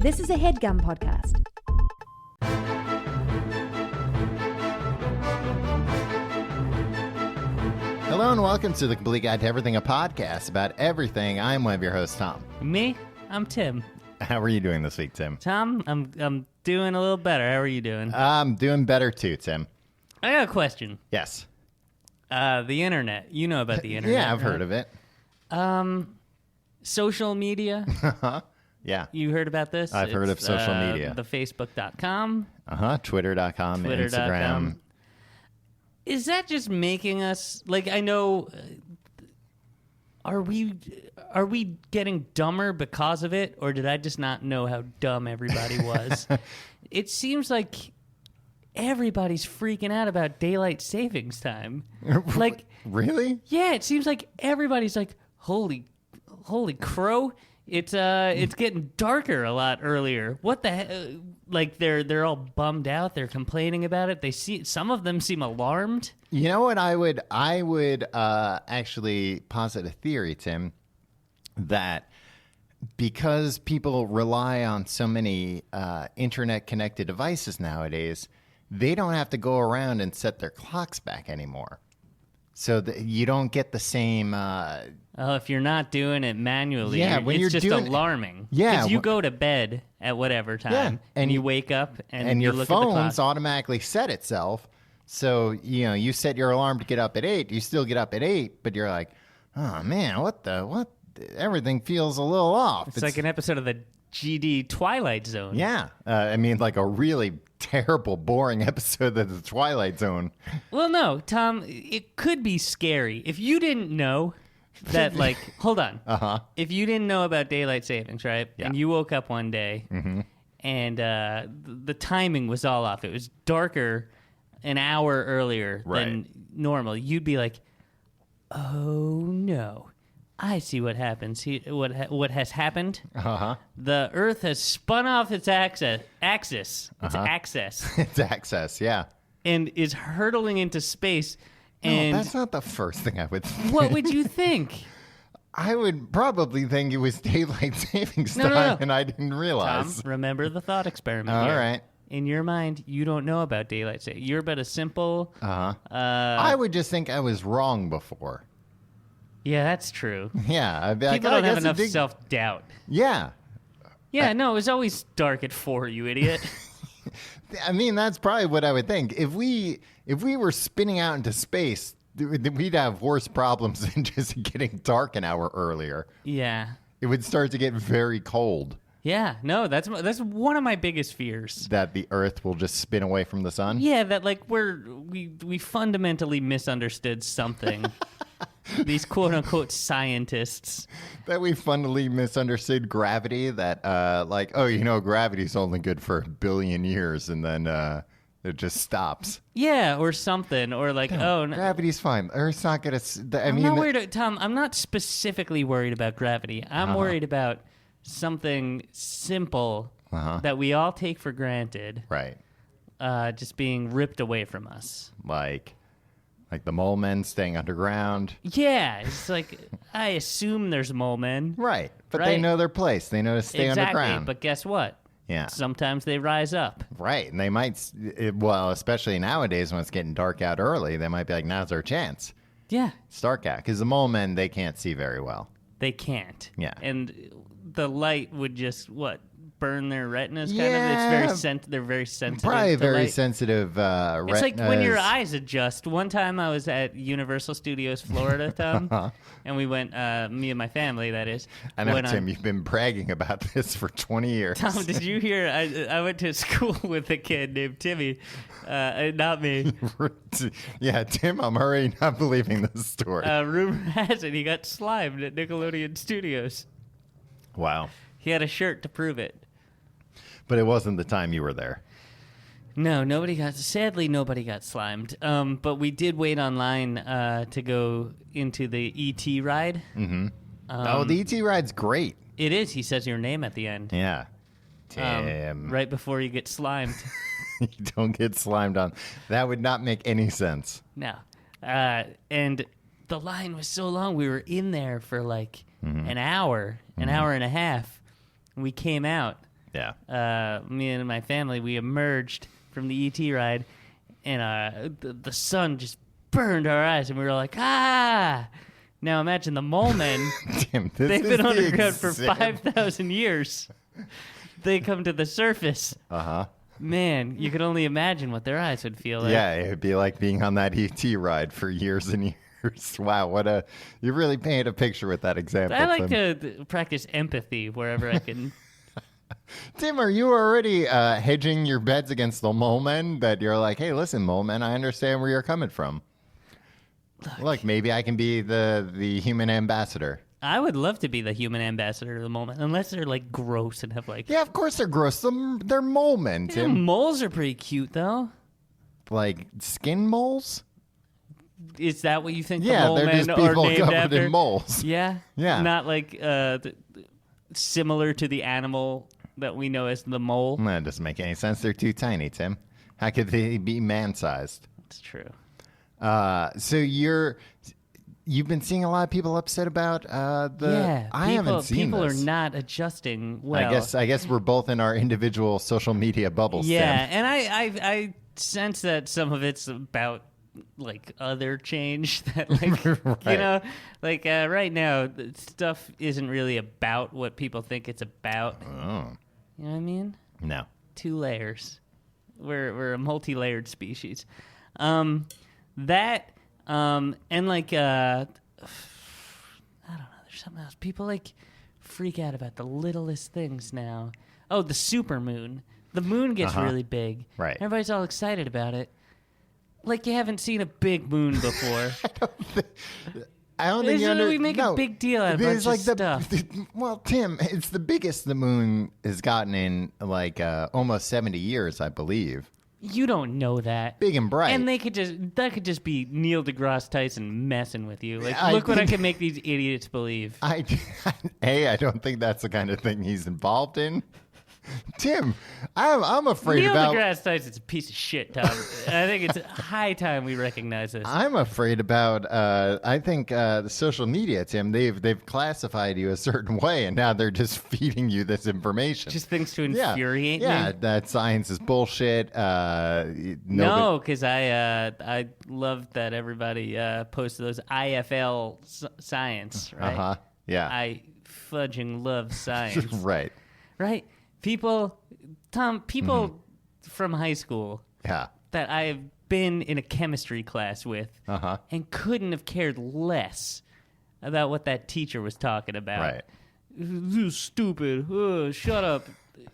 This is a HeadGum podcast. Hello and welcome to the Complete Guide to Everything, a podcast about everything. I'm one of your hosts, Tom. Me? I'm Tim. How are you doing this week, Tim? Tom, I'm doing a little better. How are you doing? I'm doing better too, Tim. I got a question. Yes. The internet. You know about the internet. Yeah, I've heard of it. Social media. Yeah. You heard about this? I've heard of social media. The Facebook.com. Twitter.com, Instagram. Is that just making us, like, I know, are we getting dumber because of it, or did I just not know how dumb everybody was? It seems like everybody's freaking out about daylight savings time. Like, really? yeah, it seems like everybody's like, holy crow, it's getting darker a lot earlier. What the hell? Like, they're all bummed out. They're complaining about it. Some of them seem alarmed. You know what? I would actually posit a theory, Tim, that because people rely on so many internet-connected devices nowadays, they don't have to go around and set their clocks back anymore. So that you don't get the same... if you're not doing it manually, when it's you're just doing alarming. Yeah, because you go to bed at whatever time, and you wake up, and you your look at the phone's clock. automatically set itself. So, you set your alarm to get up at 8. You still get up at 8, but you're like, oh, man, what? Everything feels a little off. It's like an episode of the GD Twilight Zone. Yeah. Like a really terrible, boring episode of the Twilight Zone. Well, no, Tom, it could be scary. If you didn't know that, like, hold on. If you didn't know about daylight savings, right? Yeah. And you woke up one day and the timing was all off. It was darker an hour earlier than normal. You'd be like, oh, no. I see what happens. What has happened? The Earth has spun off its axis. Its axis. It's access, yeah. And is hurtling into space. And no, that's not the first thing I would think. What would you think? I would probably think it was daylight savings time, and I didn't realize. Tom, remember the thought experiment. All here. right. In your mind, you don't know about daylight savings. You're but a simple... I would just think I was wrong before. Yeah, that's true. Yeah. I'd be People like, don't have enough self-doubt. Yeah. Yeah, no, it was always dark at 4, you idiot. I mean, that's probably what I would think. If we were spinning out into space, we'd have worse problems than just getting dark an hour earlier. Yeah. It would start to get very cold. Yeah, no, that's one of my biggest fears. That the Earth will just spin away from the sun? Yeah, that like we fundamentally misunderstood something. These quote-unquote scientists. That we fundamentally misunderstood gravity, that gravity's only good for 1 billion years, and then it just stops. Yeah, or something, or like, no, gravity's fine. Earth's not going to... I'm not worried, Tom, I'm not specifically worried about gravity. I'm worried about something simple that we all take for granted. Right. Just being ripped away from us. Like the mole men staying underground. Yeah, it's like, I assume there's mole men. Right, but they know their place. They know to stay underground. But guess what? Yeah. Sometimes they rise up. Right, and they might, especially nowadays when it's getting dark out early, they might be like, now's our chance. Yeah. It's dark out, because the mole men, they can't see very well. They can't. Yeah. And the light would just, burn their retinas kind of? It's they're very sensitive. Probably very light. Sensitive retinas. It's like when your eyes adjust. One time I was at Universal Studios, Florida, Tom, and we went, me and my family, that is. I know, Tim, you've been bragging about this for 20 years. Tom, did you hear? I went to school with a kid named Timmy, not me. Yeah, Tim, I'm already not believing this story. Rumor has it he got slimed at Nickelodeon Studios. Wow. He had a shirt to prove it. But it wasn't the time you were there. No, sadly, nobody got slimed. But we did wait online to go into the E.T. ride. Mm-hmm. The E.T. ride's great. It is. He says your name at the end. Yeah. Tim. Right before you get slimed. You don't get slimed on. That would not make any sense. No. And the line was so long. We were in there for like an hour and a half. We came out. Me and my family, we emerged from the ET ride, and the sun just burned our eyes, and we were like, ah! Now imagine the mole men. Tim, they've been underground for 5,000 years. They come to the surface. Man, you could only imagine what their eyes would feel like. Yeah, it would be like being on that ET ride for years and years. Wow, you really paint a picture with that example. I like to practice empathy wherever I can. Tim, are you already hedging your bets against the mole men? That you're like, hey, listen, mole men, I understand where you're coming from. Look, maybe I can be the human ambassador. I would love to be the human ambassador of the mole men, unless they're like gross and have like. Yeah, of course they're gross. They're mole men, Tim. Yeah, moles are pretty cute, though. Like skin moles? Is that what you think? Yeah, the mole they're men just people are named covered after? in moles. Yeah, Yeah. Not like similar to the animal that we know as the mole. That doesn't make any sense. They're too tiny, Tim. How could they be man-sized? That's true. So you've been seeing a lot of people upset about the. Yeah, I haven't seen people this. are not adjusting well. I guess we're both in our individual social media bubbles. Yeah, Tim. and I sense that some of it's about like other change that like Right. like right now stuff isn't really about what people think it's about. Oh. You know what I mean? No. 2 layers. We're a multi-layered species. That and like I don't know, there's something else. People like freak out about the littlest things now. Oh, the supermoon. The moon gets really big. Right. Everybody's all excited about it. Like you haven't seen a big moon before. I don't think we make a big deal out of a bunch of stuff. Well, Tim, it's the biggest the moon has gotten in like almost 70 years, I believe. You don't know that. Big and bright. And that could just be Neil deGrasse Tyson messing with you. Like, I look what I think- can make these idiots believe. I don't think that's the kind of thing he's involved in. Tim, I'm afraid Neil about. deGrasse Tyson's a piece of shit, Tom. I think it's high time we recognize this. I'm afraid about. I think the social media, Tim. They've classified you a certain way, and now they're just feeding you this information. Just things to infuriate me. Yeah, that science is bullshit. No, because I love that everybody posts those IFL science, right? Yeah. I fudging love science. Right. Right? People from high school Yeah. that I have been in a chemistry class with and couldn't have cared less about what that teacher was talking about. Right. You stupid. Shut up,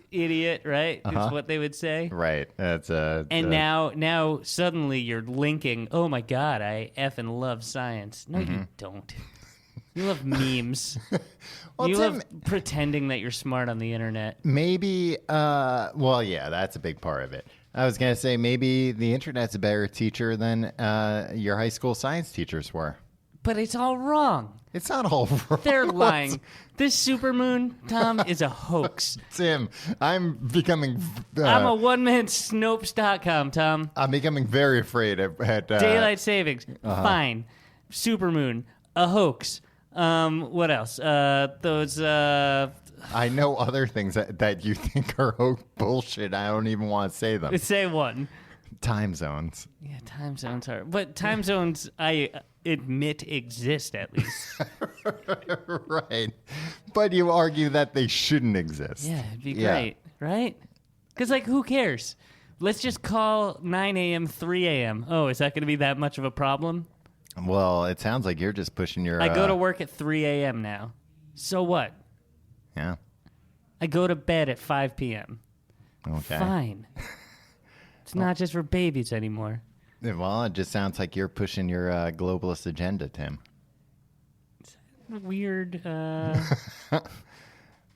idiot, right? Is what they would say. Right. That's And now suddenly you're linking, oh my God, I effing love science. No, you don't. You love memes. Well, you Tim, love pretending that you're smart on the internet. maybe. Well, yeah, that's a big part of it. I was gonna say maybe the internet's a better teacher than your high school science teachers were. But it's all wrong. It's not all wrong. They're lying. This supermoon, Tom, is a hoax. Tim, I'm becoming. I'm a one-man Snopes.com, Tom. I'm becoming very afraid at Daylight savings, fine. Supermoon, a hoax. What else? Those. I know other things that you think are bullshit. I don't even want to say them. Say one. Time zones. Yeah, time zones are. But time zones, I admit, exist at least. Right. But you argue that they shouldn't exist. Yeah, it'd be great, right? Because, like, who cares? Let's just call 9 a.m. 3 a.m. Oh, is that going to be that much of a problem? Well, it sounds like you're just pushing your. I go to work at 3 a.m. now. So what? Yeah. I go to bed at 5 p.m. Okay. Fine. It's not just for babies anymore. Well, it just sounds like you're pushing your globalist agenda, Tim. Weird. Is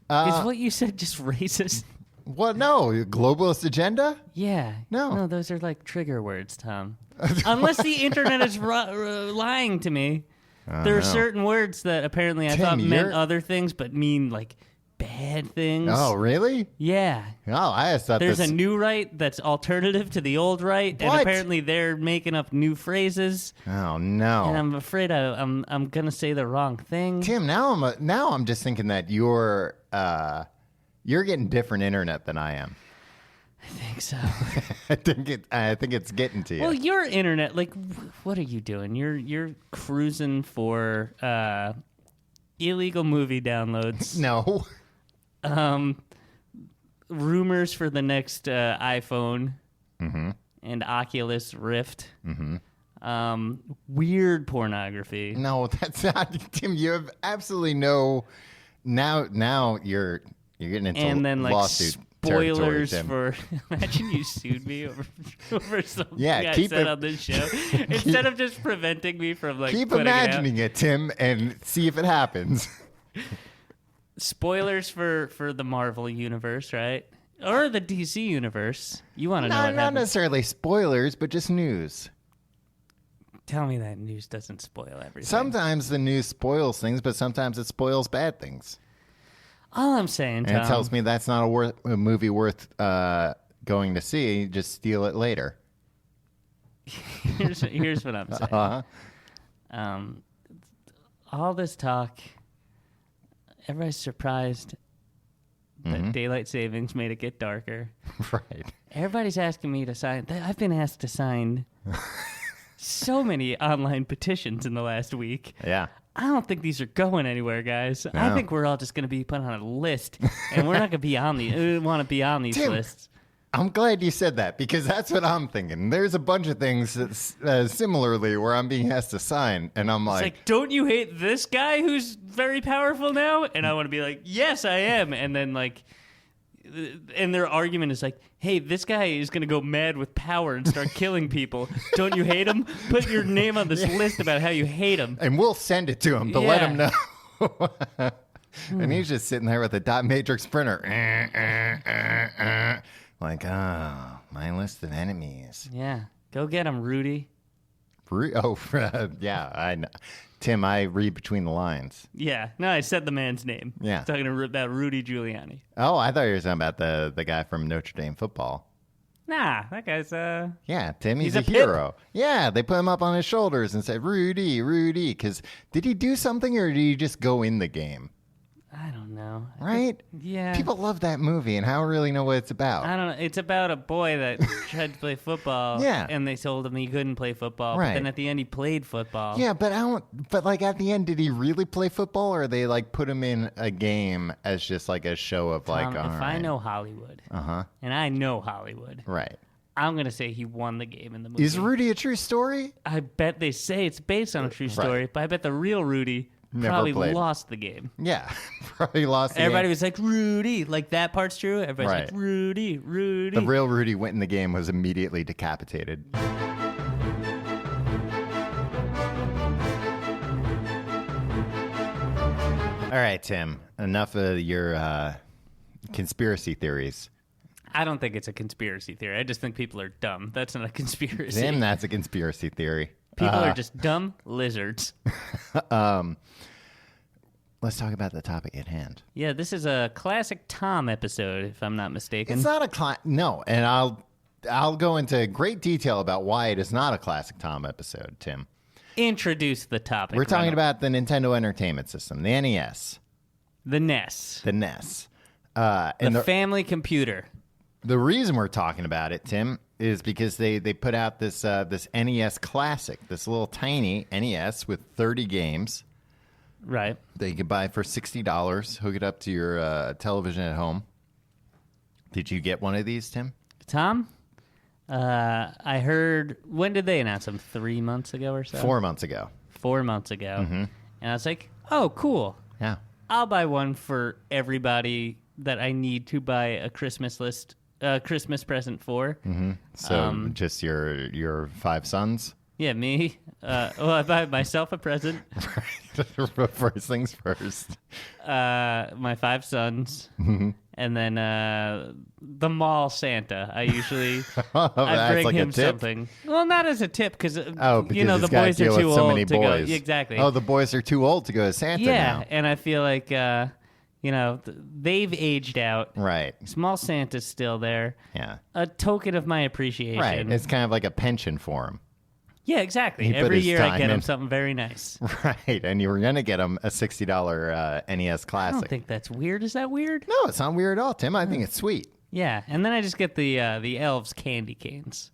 what you said just racist? What? No, globalist agenda? Yeah. No. those are like trigger words, Tom. Unless the internet is lying to me. There are certain words that apparently I Tim, thought meant other things, but mean like bad things. Oh, really? Yeah. Oh, I just thought There's a new right that's alternative to the old right, and What? apparently they're making up new phrases. Oh no! And I'm afraid I'm gonna say the wrong thing. Tim, now I'm just thinking that you're You're getting different internet than I am. I think so. I think it's getting to you. Well, your internet, like, what are you doing? You're cruising for illegal movie downloads. No. Rumors for the next iPhone and Oculus Rift. Weird pornography. No, that's not, Tim. You have absolutely no. Now you're getting into and then like lawsuit spoilers territory, for. Imagine you sued me over something Yeah, I said on this show instead of just preventing me from like. Keep putting imagining it, Tim, and see if it happens. Spoilers for the Marvel universe, right? Or the DC universe. You want to know what Not happens. necessarily spoilers, but just news. Tell me that news doesn't spoil everything. Sometimes the news spoils things, but sometimes it spoils bad things. All I'm saying, Tom, And it tells me that's not a movie worth going to see. Just steal it later. here's what I'm saying. All this talk, everybody's surprised that daylight savings made it get darker. Right. Everybody's asking me to sign. I've been asked to sign so many online petitions in the last week. Yeah. I don't think these are going anywhere, guys. No. I think we're all just going to be put on a list, and we're not going to be on the. Want to be on these Tim, lists. I'm glad you said that because that's what I'm thinking. There's a bunch of things that, similarly where I'm being asked to sign, and I'm It's like, don't you hate this guy who's very powerful now? And I want to be like, yes, I am. And then like, and their argument is like, hey, this guy is going to go mad with power and start killing people. Don't you hate him? Put your name on this list about how you hate him. and we'll send it to him to let him know. And he's just sitting there with a dot matrix printer. Like, oh, my list of enemies. Yeah, go get him, Rudy. Oh, yeah, I know. Tim, I read between the lines. Yeah, no, I said the man's name. Yeah. Talking about Rudy Giuliani. Oh, I thought you were talking about the guy from Notre Dame football. Nah, that guy's Yeah, Tim, he's He's a a pip. hero. Yeah, they put him up on his shoulders and said, Rudy, Rudy. Because did he do something or did he just go in the game? I don't know. Right? Yeah. People love that movie, and I don't really know what it's about. I don't know. It's about a boy that tried to play football. Yeah. And they told him he couldn't play football. Right. But then at the end, he played football. Yeah, but I don't. But like at the end, did he really play football, or they like put him in a game as just like a show of like? If all I right. know Hollywood, Uh-huh. and I know Hollywood, Right. I'm going to say he won the game in the movie. Is Rudy a true story? I bet they say it's based on a true story, Right. but I bet the real Rudy Never probably played. lost the game. Yeah, probably lost. The Everybody game. was like, Rudy, like that part's true. Everybody's Right. like, Rudy, Rudy. The real Rudy went in the game, was immediately decapitated. All right, Tim. Enough of your conspiracy theories. I don't think it's a conspiracy theory. I just think people are dumb. That's not a conspiracy. Tim, that's a conspiracy theory. People are just dumb lizards. Let's talk about the topic at hand. Yeah, this is a classic Tom episode, if I'm not mistaken. It's not a no, and I'll go into great detail about why it is not a classic Tom episode, Tim. Introduce the topic. We're talking Reynolds. about the Nintendo Entertainment System, the NES. The NES. The NES. And The family computer. the reason we're talking about it, Tim, is because they put out this NES Classic, this little tiny NES with 30 games Right. that you could buy for $60, hook it up to your television at home. Did you get one of these, Tim? Tom, I heard, when did they announce them? 3 months ago or so? 4 months ago. 4 months ago. And I was like, oh, cool. Yeah. I'll buy one for everybody that I need to buy a Christmas present for. So just your 5 sons? Yeah, me. Well, I buy myself a present. First things first. My 5 sons. And then the mall Santa. I usually I That's bring like a him tip? something. Well, not as a tip because Because the he's gotta boys are deal too with so old many to go. boys. Yeah, exactly. Oh, the boys are too old to go to Santa now. And I feel like they've aged out. Right. Small Santa's still there. Yeah. A token of my appreciation. Right. It's kind of like a pension for him. Yeah, exactly. He put Every his year I time get him in. something very nice. Right, and you were going to get him a $60 NES I Classic. don't think that's weird. Is that weird? No, it's not weird at all, Tim. I think it's sweet. Yeah, and then I just get the elves candy canes.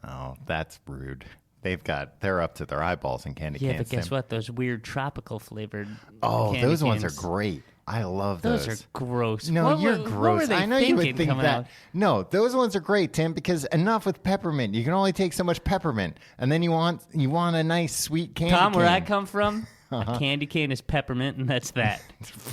Oh, that's rude. They're up to their eyeballs in candy Yeah, canes. but guess Tim. what? Those weird tropical flavored. Oh, candy those ones are canes. great. I love those. Those are gross. No, What you're were- gross. What were they I know you would thinking think coming that. out? No, those ones are great, Tim, because enough with peppermint. You can only take so much peppermint, and then you want a nice sweet candy Tom, where I cane. come from, a candy cane is peppermint, and that's that.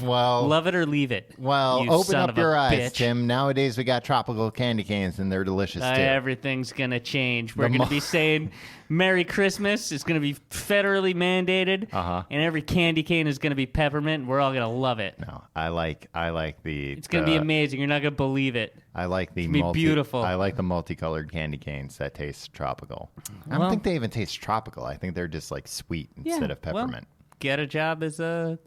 Well, Love it or leave it. well, you open son up of a your eyes, bitch. Tim. Nowadays we got tropical candy canes, and they're delicious too. Everything's gonna change. We're The gonna be saying "Merry Christmas." It's gonna be federally mandated, and every candy cane is gonna be peppermint. And we're all gonna love it. No, I like the. It's gonna be amazing. You're not gonna believe it. I like the gonna be beautiful. I like the multicolored candy canes that taste tropical. I don't Well- think they even taste tropical. I think they're just like sweet instead of well, peppermint. get a job as a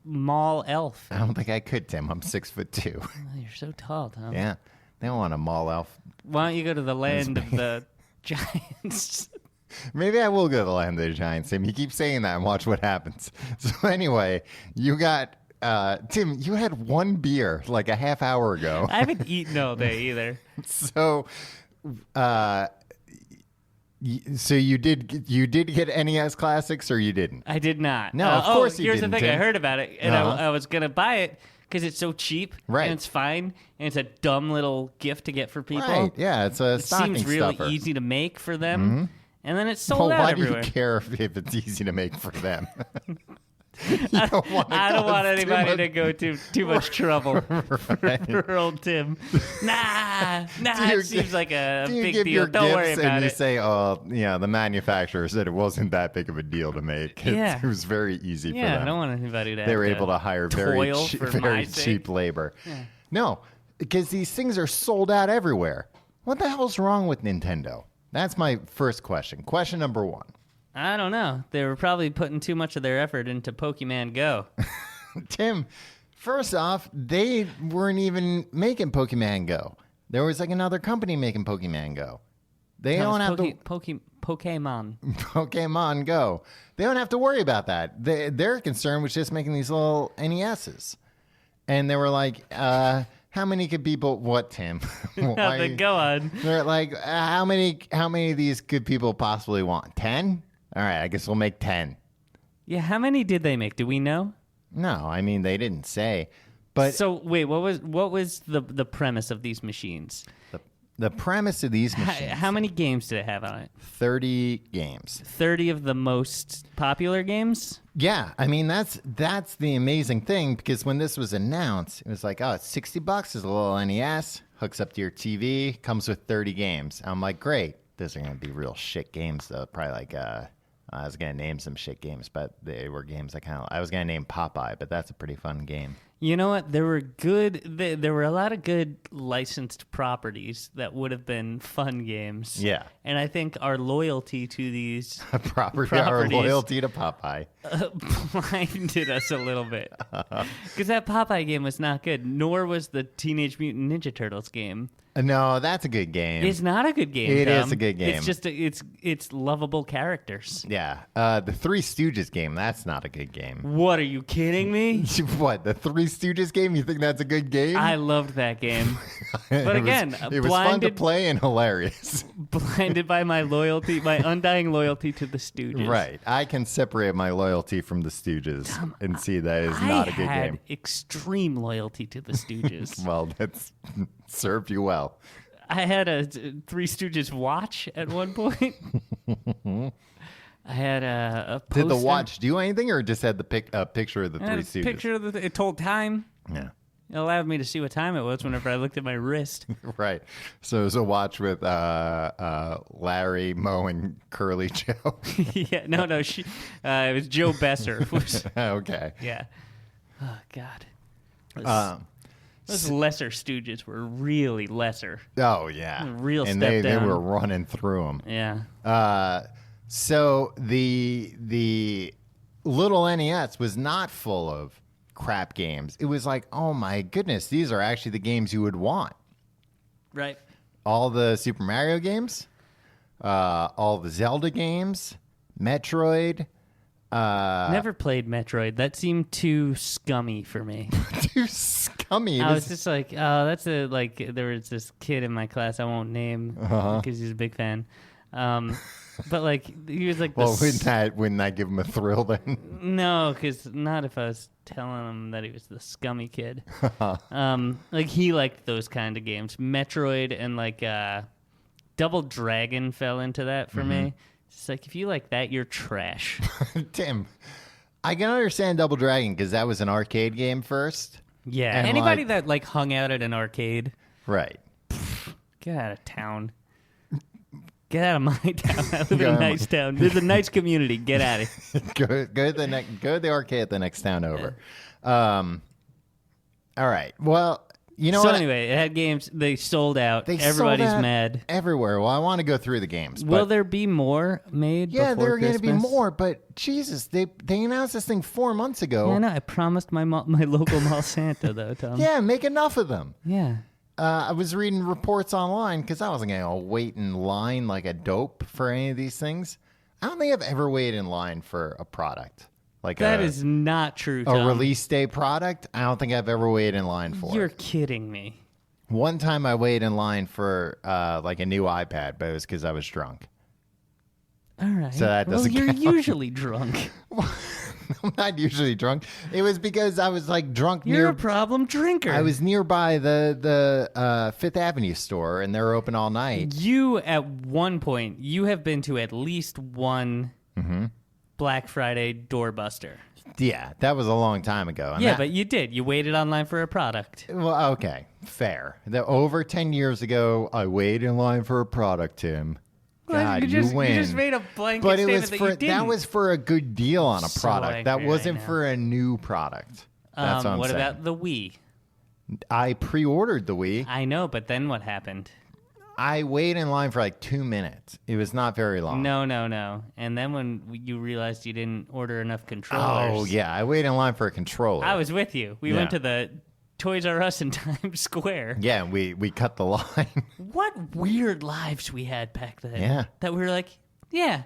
mall elf. I don't think I could, Tim. I'm 6'2". Oh, you're so tall, Tom. Yeah, they don't want a mall elf. Why don't you go to the land of the giants? Maybe I will go to the land of the giants, Tim. You keep saying that and watch what happens. So anyway, you got Tim. You had one beer like a half hour ago. I haven't eaten all day either. So, so you did get NES Classics or you didn't? I did not. No, of course you here's didn't, the thing. I Tim. heard about it, and I was gonna buy it because it's so cheap, Right. And it's fine, and it's a dumb little gift to get for people. Right? Yeah, it's a It stocking seems really stuffer. easy to make for them, and then it's sold Well, out why everywhere. do you care if it's easy to make for them? You don't want to I don't want cause too anybody much- to go to too much trouble Right. for old Tim. Nah, Do you it seems like a Do you big give deal. your Don't worry gifts about and you it. say, "Oh, yeah, the manufacturer said it wasn't that big of a deal to make. Yeah. It was very easy for Yeah, them. I don't want anybody to. They were have able to hire very toil cheap, for my very sake. cheap labor. No, because these things are sold out everywhere. What the hell's wrong with Nintendo? That's my first question. Question number one. I don't know. They were probably putting too much of their effort into Pokemon Go. Tim, first off, they weren't even making Pokemon Go. There was like another company making Pokemon Go. They That don't was have to Pokemon. Pokemon Go. They don't have to worry about that. Their concern was just making these little NESs. And they were like, how many could people, what, Tim? Nothing. Go on. They're like, how many of these could people possibly want? 10? All right, I guess we'll make 10. Yeah, how many did they make? Do we know? No, I mean, they didn't say. But So wait, what was the premise of these machines? the premise of these machines, How many games did it have on it? 30 games. 30 of the most popular games? Yeah, I mean that's the amazing thing because when this was announced, it was like, oh, it's $60 is a little NES, hooks up to your TV, comes with 30 games. I'm like, great. Those are gonna be real shit games though. Probably like I was gonna name some shit games, but they were games I was gonna name Popeye, but that's a pretty fun game. You know what? There were a lot of good licensed properties that would have been fun games. Yeah. And I think our loyalty to these Our Properties. loyalty to Popeye. blinded us a little bit. Because that Popeye game was not good, nor was the Teenage Mutant Ninja Turtles game. No, that's a good game. It's not a good game. It is Tom. a good game. It's just it's lovable characters. Yeah, the Three Stooges game. That's not a good game. What, are you kidding me? What, the Three Stooges game? You think that's a good game? I loved that game. It But was- again, it was fun to blinded- play and hilarious. Blinded by my loyalty, my undying loyalty to the Stooges. Right. I can separate my loyalty from the Stooges and see that is not a good I had game. extreme loyalty to the Stooges. Well, that's served you well. I had a Three Stooges watch at one point. I had a poster. Did the watch do anything, or just had the picture of the I had Three a Stooges? picture of it told time. Yeah. It allowed me to see what time it was whenever I looked at my wrist. Right. So it was a watch with Larry, Moe, and Curly Joe. Yeah, no, it was Joe Besser. Okay. Yeah. Oh God. Those lesser Stooges were really lesser. Oh yeah. Real and step they down. were running through them. Yeah. So the little NES was not full of crap games. It was like, oh my goodness, these are actually the games you would want. Right. All the Super Mario games. all the Zelda games, Metroid. Never played Metroid. That seemed too scummy for me. Too scummy. I was just like, oh, that's a like. There was this kid in my class I won't name because he's a big fan. But like he was like, well, wouldn't that give him a thrill then? No, because not if I was telling him that he was the scummy kid. Like he liked those kind of games. Metroid and like Double Dragon fell into that for me. It's like, if you like that, you're trash. Tim, I can understand Double Dragon because that was an arcade game first. Yeah. And Anybody that like hung out at an arcade, right? Get out of town. Get out of my town. I live in a nice town. There's a nice community. Get out of here. Go to the arcade at the next town over. All right. Well, you know what? Anyway, it had games. They sold out. Everybody's sold out mad. Everywhere. Well, I want to go through the games. Will there be more made? Yeah, there are going to be more. But Jesus, they announced this thing 4 months ago. Yeah, no, I promised my local mall Santa though, Tom. Yeah, make enough of them. Yeah. I was reading reports online because I wasn't going to wait in line like a dope for any of these things. I don't think I've ever waited in line for a product. Like that is not true, Tom. A release day product, I don't think I've ever waited in line for. You're kidding me. One time I waited in line for like a new iPad, but it was because I was drunk. All right. So that doesn't you're count. usually drunk. I'm not usually drunk. It was because I was like drunk You're a problem drinker. I was nearby the Fifth Avenue store, and they were open all night. You, at one point, you have been to at least one Black Friday doorbuster. Yeah, that was a long time ago. Yeah, but you did. You waited online for a product. Well, okay, fair. Over 10 years ago, I waited in line for a product, Tim. God, you win. You just made a blanket but it statement was that for you didn't. that was for a good deal on a So product. angry That wasn't right now. for a new product. That's what I'm saying. about the Wii? I pre-ordered the Wii. I know, but then what happened? I waited in line for like 2 minutes. It was not very long. No. And then when you realized you didn't order enough controllers. Oh, yeah. I waited in line for a controller. I was with you. We went to the Toys R Us in Times Square. Yeah, we cut the line. What weird lives we had back then. Yeah. That we were like, yeah,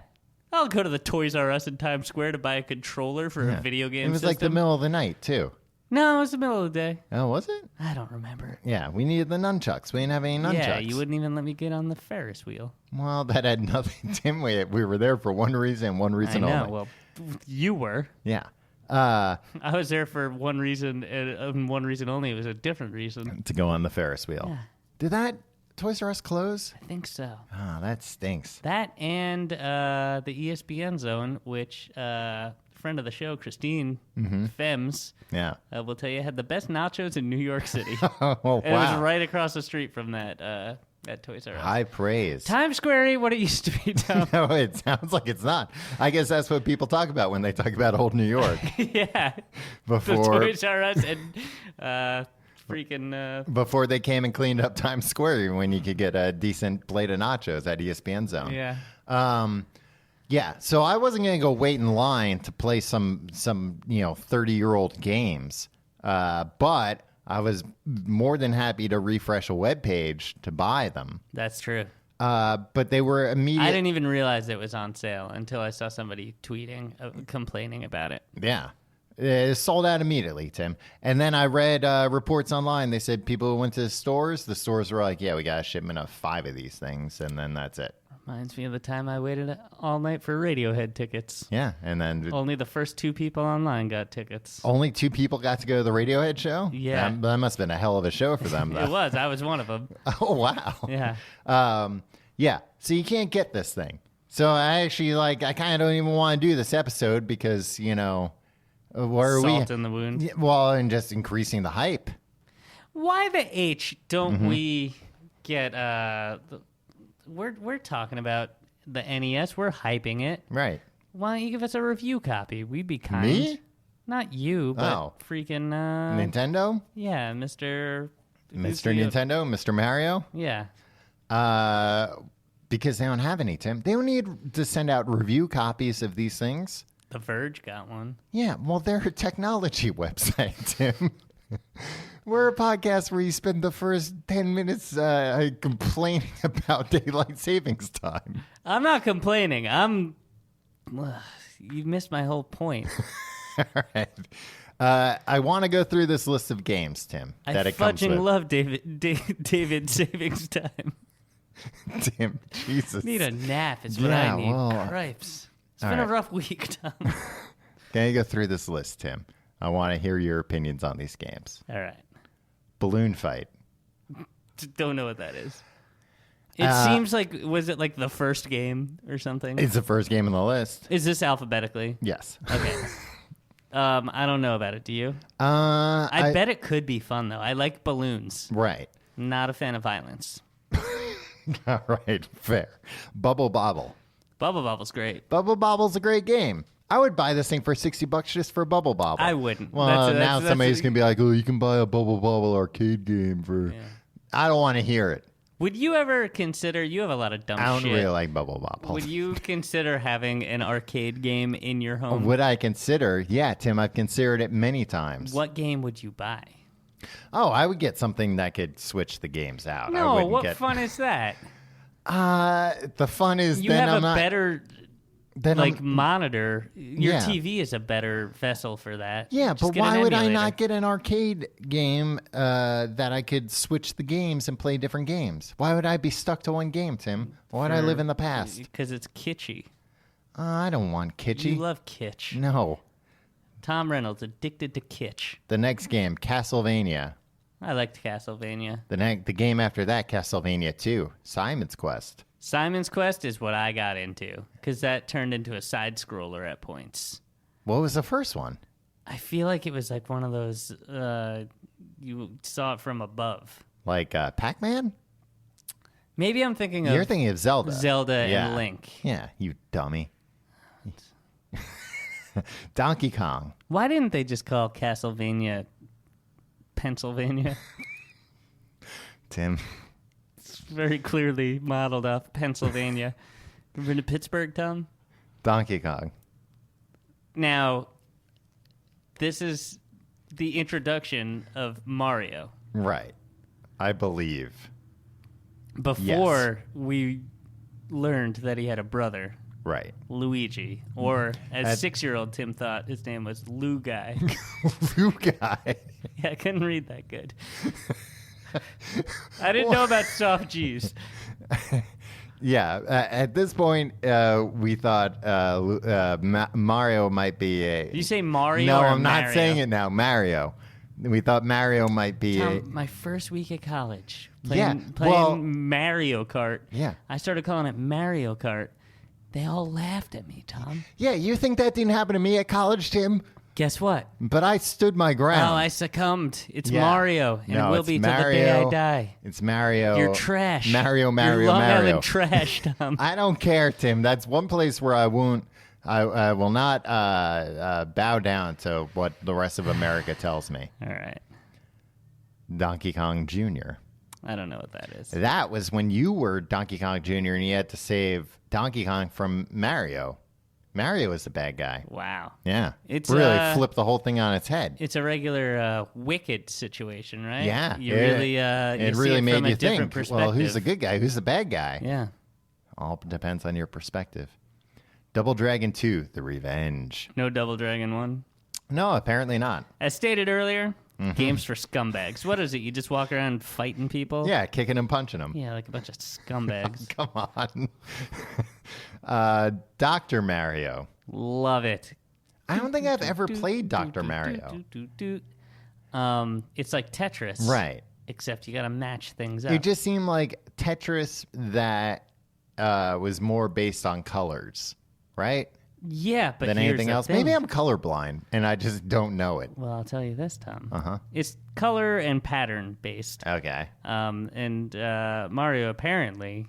I'll go to the Toys R Us in Times Square to buy a controller for a video game It was like the system. middle of the night, too. No, it was the middle of the day. Oh, was it? I don't remember. Yeah, we needed the nunchucks. We didn't have any nunchucks. Yeah, you wouldn't even let me get on the Ferris wheel. Well, that had nothing. Tim, we were there for one reason and one reason I know. only. Well, you were. Yeah. I was there for one reason, and one reason only. It was a different reason. To go on the Ferris wheel. Yeah. Did that Toys R Us close? I think so. Oh, that stinks. That and the ESPN Zone, which friend of the show, Christine Fems, Yeah. will tell you had the best nachos in New York City. Oh, wow. It was right across the street from that Toys R Us. High praise. Times Square ain't what it used to be, Tom. No, it sounds like it's not. I guess that's what people talk about when they talk about old New York. Yeah. Before The Toys R Us and freaking... before they came and cleaned up Times Square when you could get a decent plate of nachos at ESPN Zone. yeah. Yeah, so I wasn't going to go wait in line to play some 30-year-old games, but I was more than happy to refresh a web page to buy them. That's true. But they were immediate. I didn't even realize it was on sale until I saw somebody tweeting, complaining about it. Yeah. It sold out immediately, Tim. And then I read reports online. They said people who went to the stores were like, yeah, we got a shipment of 5 of these things, and then that's it. Reminds me of the time I waited all night for Radiohead tickets. Yeah, and then Only the first 2 people online got tickets. only 2 people got to go to the Radiohead show? Yeah. That must have been a hell of a show for them, though. It was. I was one of them. Oh, wow. Yeah. Yeah, so you can't get this thing. So I actually, I kind of don't even want to do this episode because, where are we? Salt in the wound. Yeah, well, and just increasing the hype. Why the H don't we get... We're talking about the NES. We're hyping it. Right. Why don't you give us a review copy? We'd be kind. Me? Not you, but freaking... Nintendo? Yeah, Mr. Nintendo? Mr. Mario? Yeah. Because they don't have any, Tim. They don't need to send out review copies of these things. The Verge got one. Yeah, well, they're a technology website, Tim. We're a podcast where you spend the first 10 minutes complaining about daylight savings time. I'm not complaining. You missed my whole point. All right. I want to go through this list of games, Tim. I it comes with. love David savings time. Tim, Jesus. Need a nap is what I need. Cripes. It's been a rough week, Tom. Can you go through this list, Tim? I want to hear your opinions on these games. All right. Balloon Fight. Don't know what that is. It seems like, was it like the first game or something? It's the first game on the list. Is this alphabetically? Yes. Okay. I don't know about it. Do you? I bet it could be fun, though. I like balloons. Right. Not a fan of violence. All right. Fair. Bubble Bobble. Bubble Bobble's great. Bubble Bobble's a great game. I would buy this thing for $60 just for Bubble Bobble. I wouldn't. Well, now somebody's going to be like, oh, you can buy a Bubble Bobble arcade game for... Yeah. I don't want to hear it. Would you ever consider... You have a lot of dumb shit. I don't really like Bubble Bobble. Would you consider having an arcade game in your home? Would I consider? Yeah, Tim, I've considered it many times. What game would you buy? Oh, I would get something that could switch the games out. No, what fun is that? The fun is you then have I'm a not... better... monitor. Your TV is a better vessel for that. Yeah, Just but why would I not get an arcade game that I could switch the games and play different games? Why would I be stuck to one game, Tim? Why would I live in the past? Because it's kitschy. I don't want kitschy. You love kitsch. No. Tom Reynolds, addicted to kitsch. The next game, Castlevania. I liked Castlevania. The game after that, Castlevania 2, Simon's Quest. Simon's Quest is what I got into, because that turned into a side-scroller at points. What was the first one? I feel like it was like one of those, you saw it from above. Like Pac-Man? Maybe I'm thinking of... You're thinking of Zelda. Zelda and Link. Yeah, you dummy. Donkey Kong. Why didn't they just call Castlevania Pennsylvania? Tim... Very clearly modeled off Pennsylvania. Ever been to Pittsburgh, Tom? Donkey Kong. Now, this is the introduction of Mario. Right. I believe. Before we learned that he had a brother. Right. Luigi. Or, as 6-year-old Tim thought, his name was Lou Guy. Lou Guy. Yeah, I couldn't read that good. I didn't know about soft G's. Yeah, at this point, we thought Mario might be a... Did you say Mario No, or I'm Mario? not saying it now. Mario. We thought Mario might be my first week at college, playing Mario Kart. Yeah. I started calling it Mario Kart. They all laughed at me, Tom. Yeah, you think that didn't happen to me at college, Tim? Guess what? But I stood my ground. Oh, I succumbed. It's Mario, and it will be till Mario. the day I die. It's Mario. You're trash. Mario, You're Long Island trash, Tom. I don't care, Tim. That's one place where I won't. I will not bow down to what the rest of America tells me. All right. Donkey Kong Jr. I don't know what that is. That was when you were Donkey Kong Jr. and you had to save Donkey Kong from Mario. Mario is the bad guy. Wow. Yeah. It's really flipped the whole thing on its head. It's a regular Wicked situation, right? Yeah. You really it see really it made from you a different think, perspective. well, who's the good guy? Who's the bad guy? Yeah. All depends on your perspective. Double Dragon 2, The Revenge. No Double Dragon 1? No, apparently not. As stated earlier, games for scumbags. What is it? You just walk around fighting people? Yeah, kicking and punching them. Yeah, like a bunch of scumbags. Come on. Dr. Mario. Love it. I don't think I've ever played Dr. Mario. It's like Tetris. Right. Except you got to match things up. It just seemed like Tetris that was more based on colors, right? Yeah, but than here's anything the else. thing. Maybe I'm colorblind and I just don't know it. Well, I'll tell you this, Tom. Uh-huh. It's color and pattern based. Okay. And Mario apparently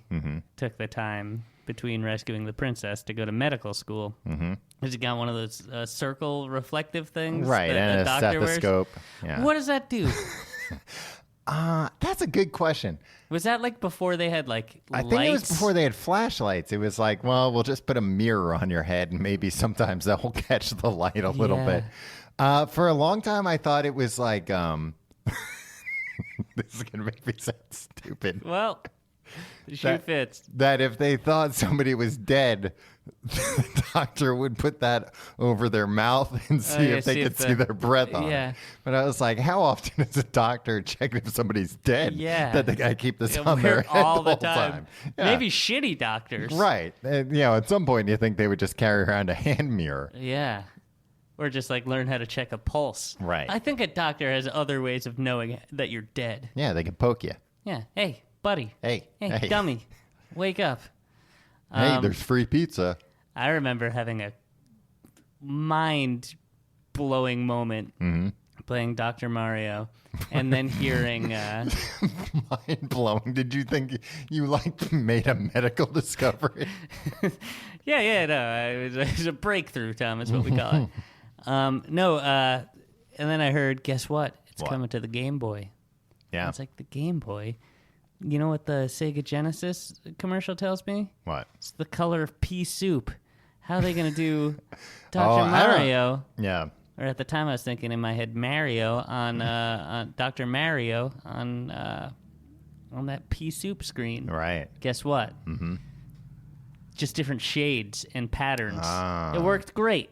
took the time between rescuing the princess to go to medical school. Mm-hmm. Has he got one of those circle reflective things? Right, and a stethoscope. Yeah. What does that do? That's a good question. Was that like before they had like I lights? think it was before they had flashlights. It was like, well, we'll just put a mirror on your head and maybe sometimes that will catch the light a little bit. For a long time, I thought it was like, This is going to make me sound stupid. Well, the shoe fits. That if they thought somebody was dead, the doctor would put that over their mouth and see if they could see their breath on it. But I was like, how often does a doctor check if somebody's dead? Yeah. That they got to keep this on their head all the whole time. Yeah. Maybe shitty doctors. Right. And, at some point you think they would just carry around a hand mirror. Yeah. Or just like learn how to check a pulse. Right. I think a doctor has other ways of knowing that you're dead. Yeah, they can poke you. Yeah. Hey, buddy. Hey. Dummy. Wake up. Hey, there's free pizza. I remember having a mind-blowing moment playing Dr. Mario and then hearing... Mind-blowing? Did you think you, made a medical discovery? Yeah, no. It was a breakthrough, Tom, is what we call it. And then I heard, guess what? It's coming to the Game Boy. Yeah. And it's like, the Game Boy? You know what the Sega Genesis commercial tells me? What? It's the color of pea soup. How are they going to do Dr. Mario? Yeah. Or at the time I was thinking in my head Mario on Dr. Mario on that pea soup screen. Right. Guess what? Mm-hmm. Just different shades and patterns. It worked great.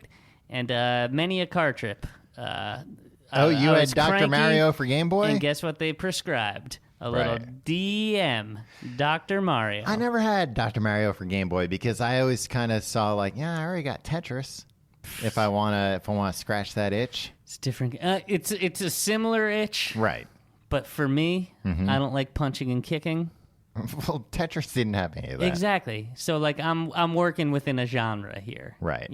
And many a car trip. You had Dr. Mario for Game Boy? And guess what they prescribed? A little DM, Dr. Mario. I never had Dr. Mario for Game Boy because I always kind of saw I already got Tetris. If I wanna scratch that itch, it's different. It's a similar itch, right? But for me, I don't like punching and kicking. Well, Tetris didn't have any of that. Exactly. So I'm working within a genre here, right?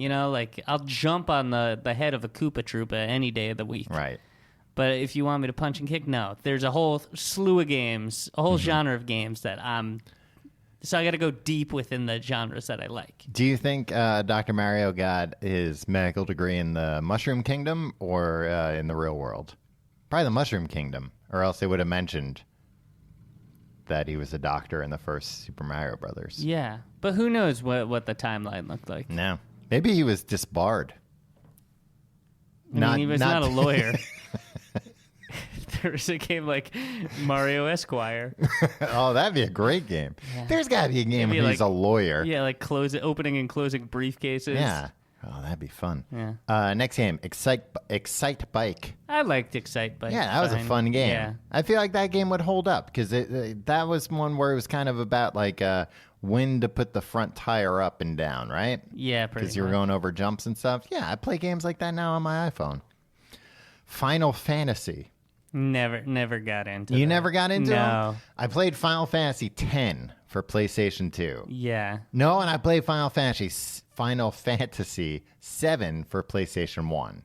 I'll jump on the head of a Koopa Troopa any day of the week, right? But if you want me to punch and kick, no. There's a whole slew of games, a whole genre of games that so I got to go deep within the genres that I like. Do you think Dr. Mario got his medical degree in the Mushroom Kingdom or in the real world? Probably the Mushroom Kingdom, or else they would have mentioned that he was a doctor in the first Super Mario Brothers. Yeah, but who knows what the timeline looked like? No. Maybe he was disbarred. He was not a lawyer. There was a game like Mario Esquire. Oh, that'd be a great game. Yeah. There's got to be a game where he's a lawyer. Yeah, like opening and closing briefcases. Yeah. Oh, that'd be fun. Yeah. Next game, Excite Bike. I liked Excite Bike. Yeah, that was a fun game. Yeah. I feel like that game would hold up because that was one where it was kind of about when to put the front tire up and down, right? Yeah, pretty much. Because you were going over jumps and stuff. Yeah, I play games like that now on my iPhone. Final Fantasy. Never got into You that. never got into No. them? I played Final Fantasy X for PlayStation 2. Yeah. No, and I played Final Fantasy VII for PlayStation 1.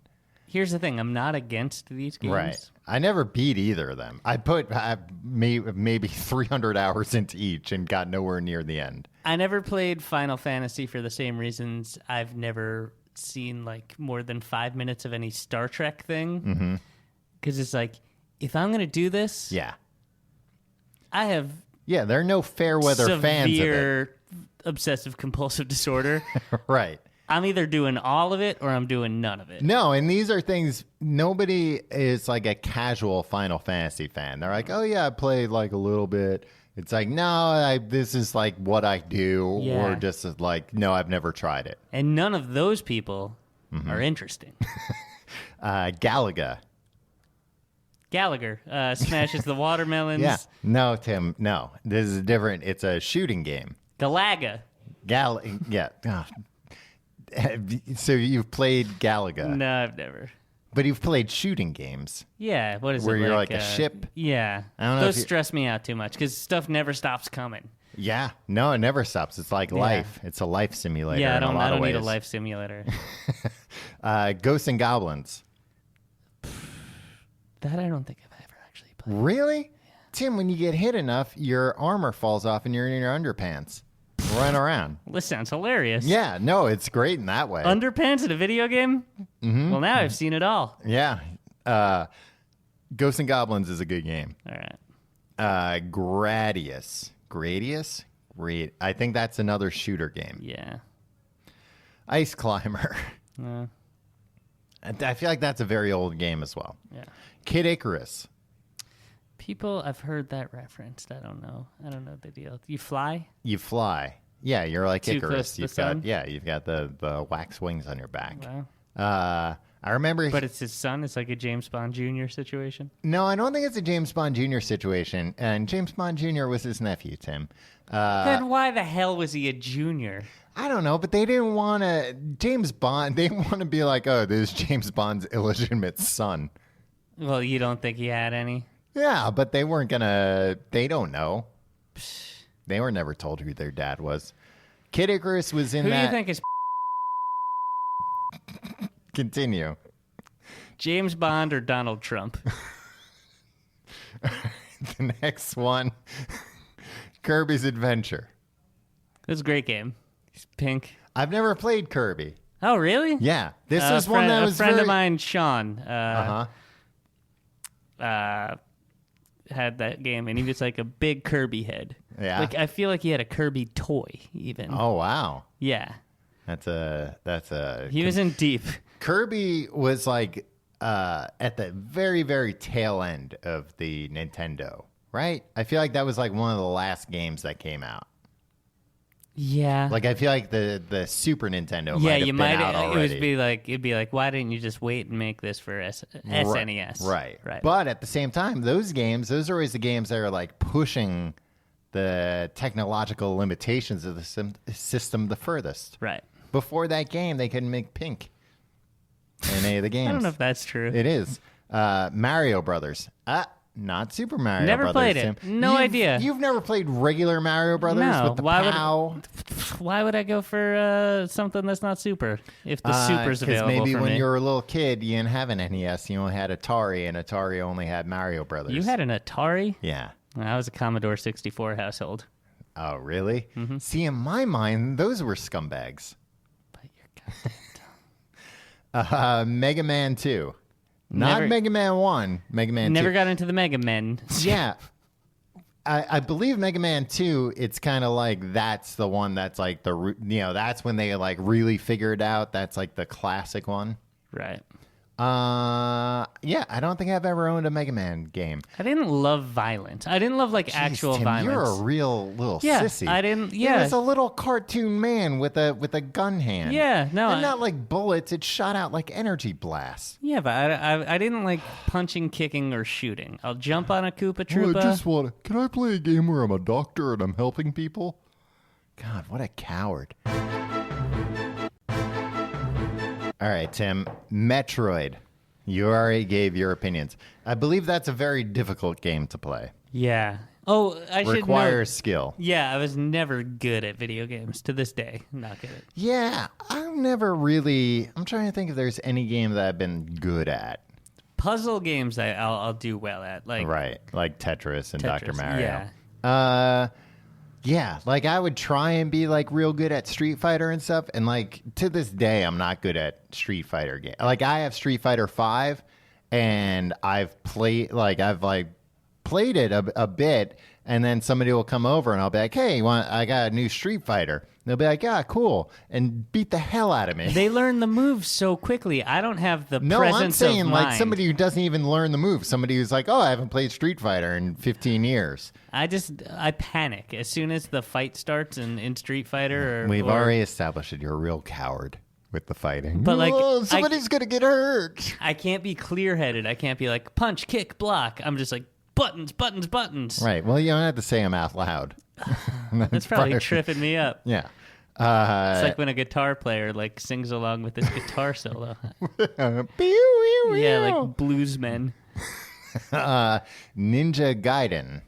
Here's the thing. I'm not against these games. Right. I never beat either of them. I put maybe 300 hours into each and got nowhere near the end. I never played Final Fantasy for the same reasons I've never seen more than 5 minutes of any Star Trek thing. Because it's if I'm going to do this, yeah, I have there are no fair weather fans of it. Severe obsessive compulsive disorder. Right. I'm either doing all of it or I'm doing none of it. No, and these are things, nobody is a casual Final Fantasy fan. They're like, oh yeah, I played a little bit. It's no, this is what I do. Or just no, I've never tried it. And none of those people are interesting. Gallagher smashes the watermelons. Yeah. No, Tim, no. This is different. It's a shooting game. Galaga. Yeah. Oh. So you've played Galaga. No, I've never. But you've played shooting games. Yeah, what is where it? Where you're a ship? Yeah. I don't know those stress me out too much because stuff never stops coming. Yeah. No, it never stops. It's like life. It's a life simulator. Yeah, I don't need a life simulator. Ghosts and Goblins. That I don't think I've ever actually played. Really? Yeah. Tim, when you get hit enough, your armor falls off and you're in your underpants. Run around. Well, this sounds hilarious. Yeah, no, it's great in that way. Underpants in a video game? Mm-hmm. Well, now I've seen it all. Yeah. Ghosts and Goblins is a good game. All right. Gradius. I think that's another shooter game. Yeah. Ice Climber. I feel like that's a very old game as well. Yeah. Kid Icarus. People, I've heard that referenced. I don't know the deal. You fly? You fly. Yeah, you're like Too Icarus. close to the sun? You've got the wax wings on your back. Wow. I remember. But it's his son. It's like a James Bond Jr. situation. No, I don't think it's a James Bond Jr. situation. And James Bond Jr. was his nephew, Tim. Then why the hell was he a junior? I don't know, but they didn't want to. James Bond. They didn't want to be like, oh, this is James Bond's illegitimate son. Well, you don't think he had any? Yeah, but they weren't gonna. They don't know. They were never told who their dad was. Kid Icarus was in Who that. do you think is Continue. James Bond or Donald Trump? The next one, Kirby's Adventure. It was a great game. He's pink. I've never played Kirby. Oh, really? Yeah, this is one that was a friend very... of mine, Sean, Uh-huh. had that game, and he was like a big Kirby head. Yeah. Like I feel like he had a Kirby toy, even. Oh, wow. Yeah. That's a. He was in deep. Kirby was like at the very, very tail end of the Nintendo, right? I feel like that was like one of the last games that came out. Yeah. Like I feel like the Super Nintendo might have you been might. out already. It'd be like, why didn't you just wait and make this for SNES? Right. Right. But at the same time, those are always the games that are like pushing the technological limitations of the system the furthest. Right. Before that game, they couldn't make pink in any of the games. I don't know if that's true. It is. Mario Brothers. Not Super Mario Never Brothers. played it. Tim. No idea. You've never played regular Mario Brothers No. with the Why POW? Why would I go for something that's not Super if the Super's available maybe for when me? you were a little kid, you didn't have an NES. You only had Atari, and Atari only had Mario Brothers. You had an Atari? Yeah. I was a Commodore 64 household. Oh, really? Mm-hmm. See, in my mind, those were scumbags. But you're goddamn dumb. Mega Man 2. Not Mega Man 1. Mega Man 2. Never got into the Mega Men. Yeah. I believe Mega Man 2, it's kind of like that's the one that's like that's when they like really figured out that's like the classic one. Right. Yeah, I don't think I've ever owned a Mega Man game. I didn't love violence. I didn't love like Jeez, actual Tim, violence. You're a real little Yeah, sissy. I didn't. It Yeah, was a little cartoon man with a gun hand. yeah. No, And not like bullets. It shot out like energy blasts. yeah, but I didn't like punching, kicking, or shooting. I'll jump on a Koopa Troopa. Can I play a game where I'm a doctor and I'm helping people? God, what a coward. All right, Tim. Metroid. You already gave your opinions. I believe that's a very difficult game to play. Yeah. Oh, I should know. Requires skill. Yeah, I was never good at video games to this day. Not good at. Yeah, I'm trying to think if there's any game that I've been good at. Puzzle games I'll do well at. Like Right, like Tetris and Tetris, Dr. Mario. yeah. Yeah, like I would try and be like real good at Street Fighter and stuff, and like to this day, I'm not good at Street Fighter games. Like I have Street Fighter 5, and I've played it a bit, and then somebody will come over and I'll be like, "Hey, I got a new Street Fighter." And they'll be like, "Yeah, cool," and beat the hell out of me. They learn the moves so quickly. I don't have the No, presence I'm saying of like mind. somebody who doesn't even learn the move. Somebody who's like, "Oh, I haven't played Street Fighter in 15 years." I panic as soon as the fight starts in Street Fighter. We've already established that you're a real coward with the fighting. But, like, somebody's gonna get hurt. I can't be clear-headed. I can't be like punch, kick, block. I'm just like buttons, buttons, buttons. Right. Well, you don't have to say them out loud. That's probably tripping me up. Yeah. It's like when a guitar player like sings along with this guitar solo. Pew, pew, Yeah, pew. like bluesmen. Ninja Gaiden.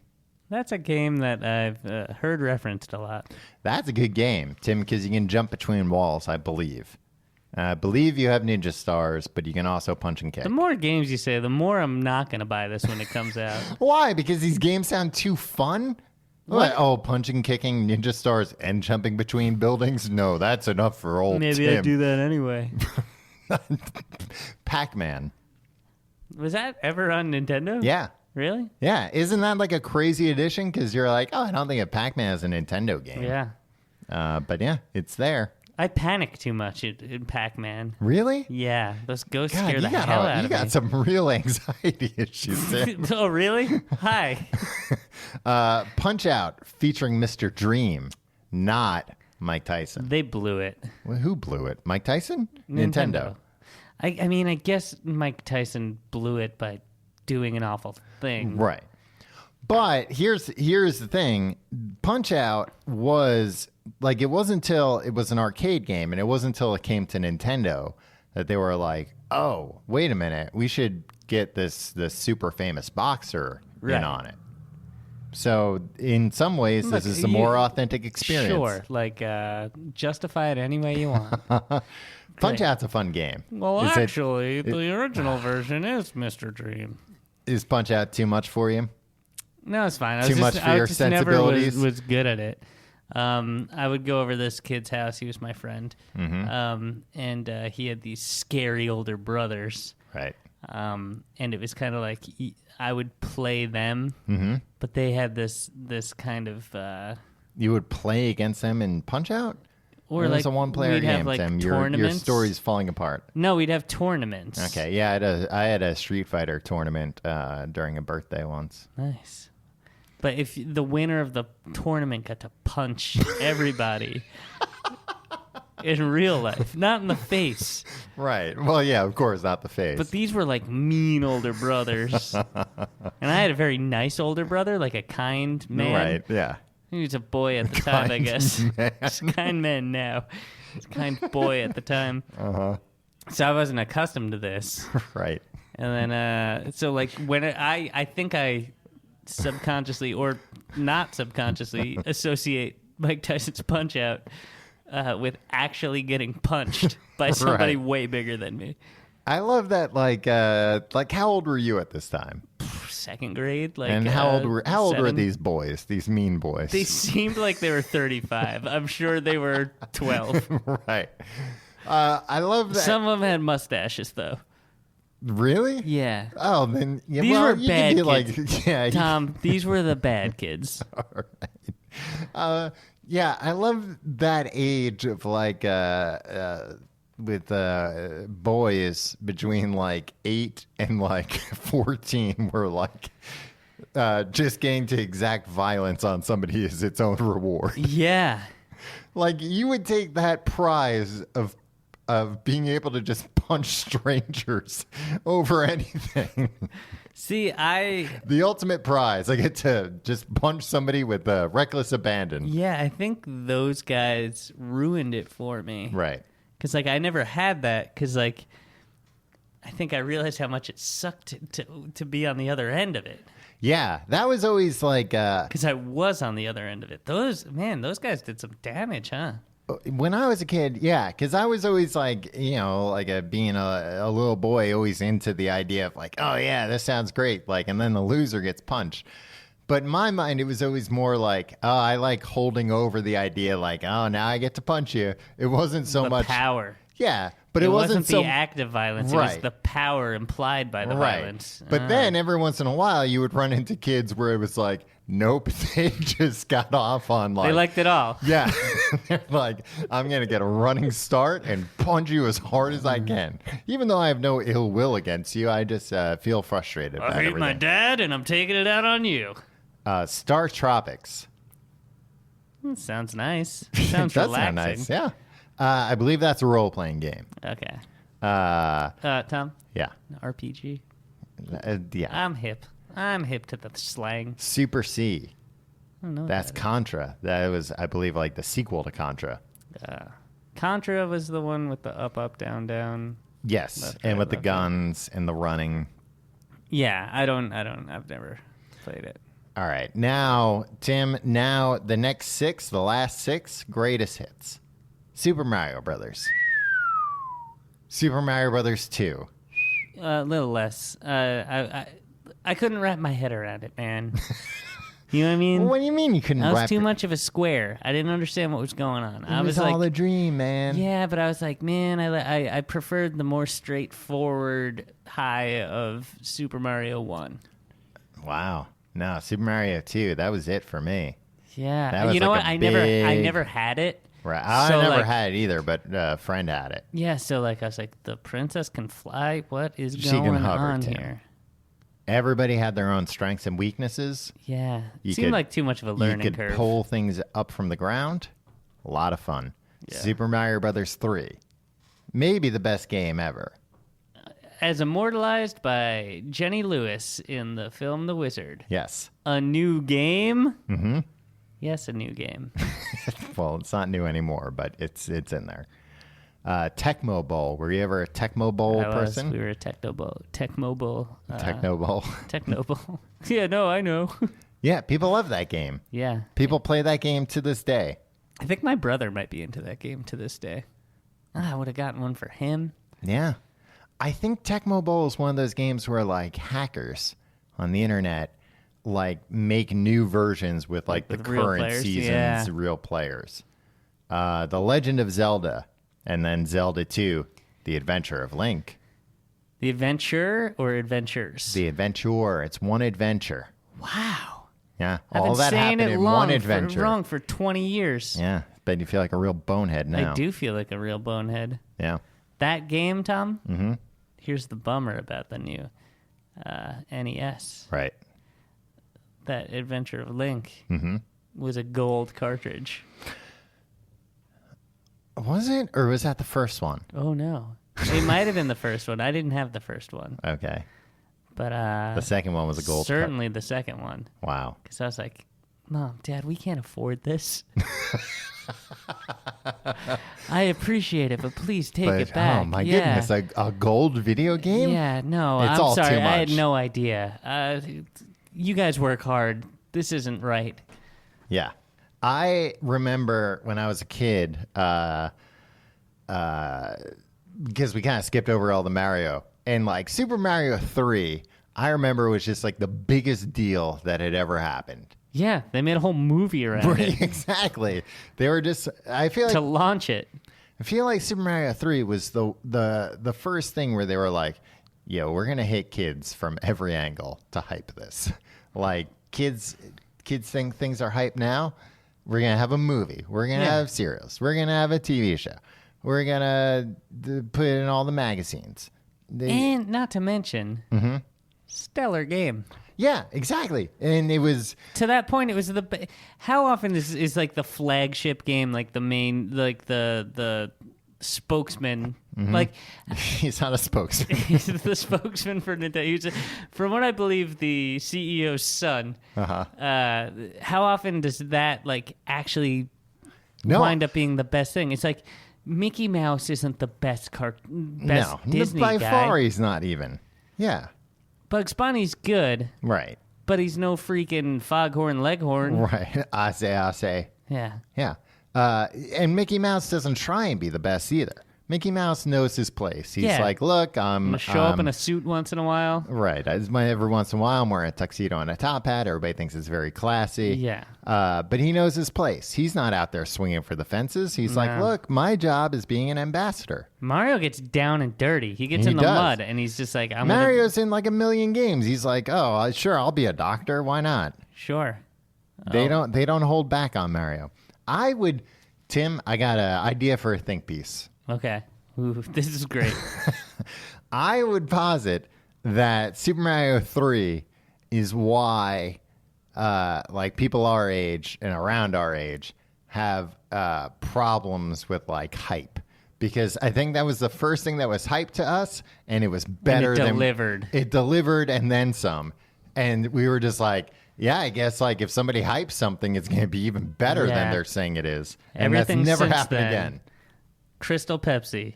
That's a game that I've heard referenced a lot. That's a good game, Tim, because you can jump between walls, I believe. I believe you have ninja stars, but you can also punch and kick. The more games you say, the more I'm not going to buy this when it comes out. Why? Because these games sound too fun? What? Oh, punching, kicking, ninja stars, and jumping between buildings? No, that's enough for old Maybe Tim. I'd do that anyway. Pac-Man. Was that ever on Nintendo? Yeah. Really? Yeah. Isn't that like a crazy addition? Because you're like, oh, I don't think a Pac-Man is a Nintendo game. Yeah. But yeah, it's there. I panic too much in Pac-Man. Really? Yeah, those ghosts God, scare the hell out of me. You got some real anxiety issues there. Oh, really? Hi. Punch-Out featuring Mr. Dream, not Mike Tyson. They blew it. Well, who blew it? Mike Tyson? Nintendo. I mean, I guess Mike Tyson blew it by doing an awful thing. Right. But here's the thing. Punch-Out was, like, it wasn't until it was an arcade game, and it wasn't until it came to Nintendo that they were like, oh, wait a minute, we should get this super famous boxer in on it. So in some ways, this is a more authentic experience. Sure, like justify it any way you want. Punch-Out's a fun game. Well, the original version is Mr. Dream. Is Punch-Out too much for you? No, it's fine. Too much for your sensibilities? Never was good at it. I would go over this kid's house. He was my friend. Mm-hmm. And he had these scary older brothers. Right. And it was kind of like I would play them, but they had this kind of... you would play against them in Punch-Out? Or like it's a one-player we'd game, have like Tim. tournaments. Your story's falling apart. No, we'd have tournaments. Okay, yeah, I had a Street Fighter tournament during a birthday once. Nice. But if the winner of the tournament got to punch everybody in real life, not in the face. Right. Well, yeah, of course, not the face. But these were like mean older brothers. And I had a very nice older brother, like a kind man. Right, yeah. He was a boy at the time, I guess. He's a kind man now. He's a kind boy at the time. Uh-huh. So I wasn't accustomed to this. Right. And then, so like when I think I subconsciously or not subconsciously associate Mike Tyson's Punch-Out with actually getting punched by somebody way bigger than me. I love that. Like how old were you at this time? Second grade. Like, and how old were 7? these boys? These mean boys. They seemed like they were 35. I'm sure they were 12. Right. I love that. Some of them had mustaches, though. Really? Yeah. Oh, then yeah, these were bad kids. Like, yeah, Tom, these were the bad kids. All right. Yeah, I love that age of like with boys between like 8 and like 14 were like just getting to exact violence on somebody is its own reward. Yeah. Like you would take that prize of being able to just punch strangers over anything. See, the ultimate prize. I get to just punch somebody with reckless abandon. Yeah, I think those guys ruined it for me. Right. Because, like, I never had that because, like, I think I realized how much it sucked to be on the other end of it. Yeah, that was always like... Because I was on the other end of it. Those guys did some damage, huh? When I was a kid, yeah, because I was always like, you know, like being a little boy, always into the idea of like, oh, yeah, this sounds great. Like, and then the loser gets punched. But in my mind, it was always more like, oh, I like holding over the idea like, oh, now I get to punch you. It wasn't so much power. Yeah, but it wasn't the act of violence. Right. It was the power implied by the violence. But then every once in a while, you would run into kids where it was like, nope, they just got off on like... They liked it all. Yeah. They're like, I'm going to get a running start and punch you as hard as I can. Even though I have no ill will against you, I just feel frustrated about I hate everything. my dad, and I'm taking it out on you. Star Tropics. Sounds nice. Sounds That relaxing. sounds nice, yeah. I believe that's a role-playing game. Okay. Tom? Yeah. RPG? Yeah. I'm hip. I'm hip to the slang. Super C. I don't know That's Contra. That was, I believe, like the sequel to Contra. Contra was the one with the up, up, down, down. Yes, Left, and right, with the left, guns and the running. Yeah, I've never played it. All right. Now, Tim, the next 6, the last 6 greatest hits. Super Mario Brothers. Super Mario Brothers 2. A little less. I couldn't wrap my head around it, man. You know what I mean? What do you mean you couldn't I was wrap too much of a square. I didn't understand what was going on. It was all a dream, man. Yeah, but I was like, man, I preferred the more straightforward high of Super Mario 1. Wow. No, Super Mario 2, that was it for me. Yeah. That was you know like what? a I never had it. Right. I So, never like- had it either, but a friend had it. Yeah, so like I was like, the princess can fly? What is She can going hover, on Tim. here? Everybody had their own strengths and weaknesses. Yeah. You Seemed could- like too much of a learning You could curve. pull things up from the ground. A lot of fun. Yeah. Super Mario Brothers 3. Maybe the best game ever. As immortalized by Jenny Lewis in the film The Wizard. Yes. A new game? Mm-hmm. Yes, a new game. Well, it's not new anymore, but it's in there. Tecmo Bowl. Were you ever a Tecmo Bowl person? We were a Tecmo Bowl. Techno Bowl. Techno Bowl. Yeah, no, I know. Yeah, people love that game. Yeah. People play that game to this day. I think my brother might be into that game to this day. I would have gotten one for him. Yeah. I think Tecmo Bowl is one of those games where like hackers on the internet like make new versions with like the With real current players? season's Yeah. real players. The Legend of Zelda and then Zelda 2, The Adventure of Link. The Adventure or Adventures? The Adventure. It's one adventure. Wow. Yeah. I've All been that saying happened it in one wrong adventure. for 20 years. Yeah. Bet you feel like a real bonehead now. I do feel like a real bonehead. Yeah. That game, Tom, Mm-hmm. here's the bummer about the new NES. Right. That Adventure of Link Mm-hmm. was a gold cartridge. Was it? Or was that the first one? Oh, no. It might have been the first one. I didn't have the first one. Okay. But The second one was a gold certainly the second one. Wow. Because I was like, Mom, Dad, we can't afford this. I appreciate it, but please take it back. Oh my Yeah. goodness, a gold video game? Yeah, no, It's I'm all sorry. too I had much. no idea. You guys work hard. This isn't right. Yeah. I remember when I was a kid, because we kind of skipped over all the Mario, and like Super Mario 3, I remember was just like the biggest deal that had ever happened. Yeah, they made a whole movie around it Exactly. They were just, I feel to like launch it. Super Mario 3 was the first thing where they were like, yo, we're going to hit kids from every angle to hype this. Like kids think things are hype now. We're going to have a movie. We're going to Yeah. have serials. We're going to have a TV show. We're going to put it in all the magazines. And not to mention, stellar game. Yeah, exactly. And it was To that point, it was how often is like the flagship game, like the main, like the spokesman, like he's not a spokesman. he's the spokesman for Nintendo. From what I believe, the CEO's son. How often does that like actually wind up being the best thing? It's like Mickey Mouse isn't the best Disney by guy. far he's not even. Yeah. Bugs Bunny's good, Right. but he's no freaking Foghorn Leghorn. Right. I say. Yeah. Yeah. And Mickey Mouse doesn't try and be the best either. Mickey Mouse knows his place. He's Yeah. like, look, I'm I'm gonna show up in a suit once in a while. right. Every once in a while, I'm wearing a tuxedo and a top hat. Everybody thinks it's very classy. Yeah. But he knows his place. He's not out there swinging for the fences. He's like, No. look, my job is being an ambassador. Mario gets down and dirty. He gets He in the does. mud, and he's just like, Mario's in like a million games. He's like, oh, sure, I'll be a doctor. Why not? Sure. They don't hold back on Mario. Tim, I got an idea for a think piece. Okay. Ooh, this is great. I would posit that Super Mario 3 is why like people our age and around our age have problems with like hype. Because I think that was the first thing that was hyped to us, and it was better And it than delivered. It delivered and then some. And we were just like, yeah, I guess like if somebody hypes something, it's going to be even better than Yeah. they're saying it is. And Everything that's never since happened then. again. Crystal Pepsi.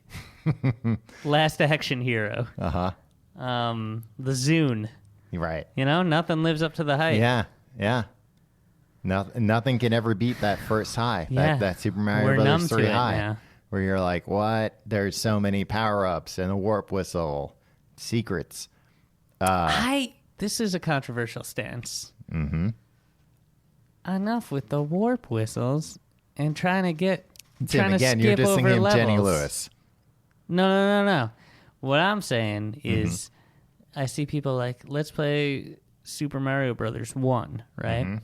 Last Action Hero. Uh-huh. The Zune. You're right. You know, nothing lives up to the hype. Yeah. Nothing can ever beat that first high. Yeah. That Super Mario We're numb Brothers to 3 it high. now. Where you're like, what? There's so many power-ups and a warp whistle. Secrets. This is a controversial stance. Mm-hmm. Enough with the warp whistles and trying to Tim, again, skip you're just over thinking of levels. Jenny Lewis. No. What I'm saying is, Mm-hmm. I see people like, let's play Super Mario Brothers 1, right? Mm-hmm.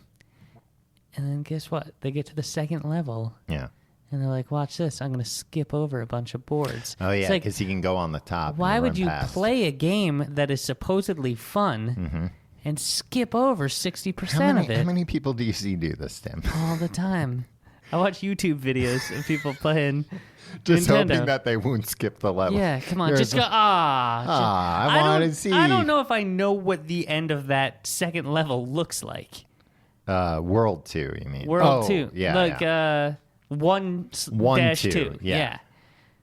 And then guess what? They get to the second level, Yeah. And they're like, watch this. I'm going to skip over a bunch of boards. Oh, yeah, It's like, because you can go on the top. why would you past. play a game that is supposedly fun and skip over 60% of it? How many people do you see do this, Tim? All the time. I watch YouTube videos of people playing Just Nintendo. hoping that they won't skip the level. Yeah, come on. There's Just go, I want to see. I don't know if I know what the end of that second level looks like. World 2, you mean? World 2. Yeah. Like, yeah. 1-2. Yeah.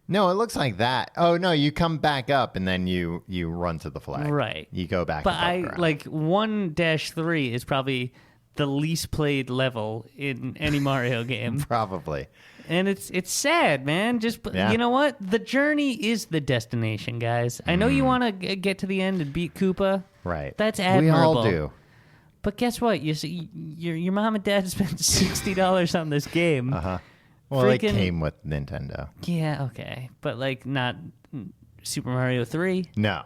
No, it looks like that. Oh, no, you come back up and then you run to the flag. Right. You go back But above ground. 1-3 is probably the least played level in any Mario game. Probably. And it's sad, man. Just You know what? The journey is the destination, guys. I know you want to get to the end and beat Koopa. Right. That's admirable. We all do. But guess what? You see, your mom and dad spent $60 on this game. Uh-huh. Well, it came with Nintendo. Yeah, okay. But, not Super Mario 3. No.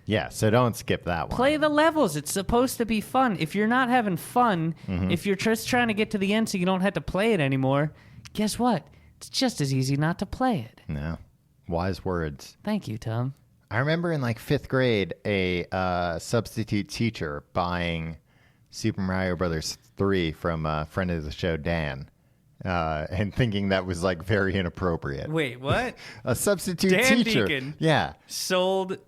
Yeah, so don't skip that one. Play the levels. It's supposed to be fun. If you're not having fun, if you're just trying to get to the end so you don't have to play it anymore, guess what? It's just as easy not to play it. No. Wise words. Thank you, Tom. I remember in 5th grade, a substitute teacher buying Super Mario Brothers 3 from a friend of the show, Dan. And thinking that was very inappropriate. Wait, what? A substitute Dan teacher. Deacon. Yeah. Sold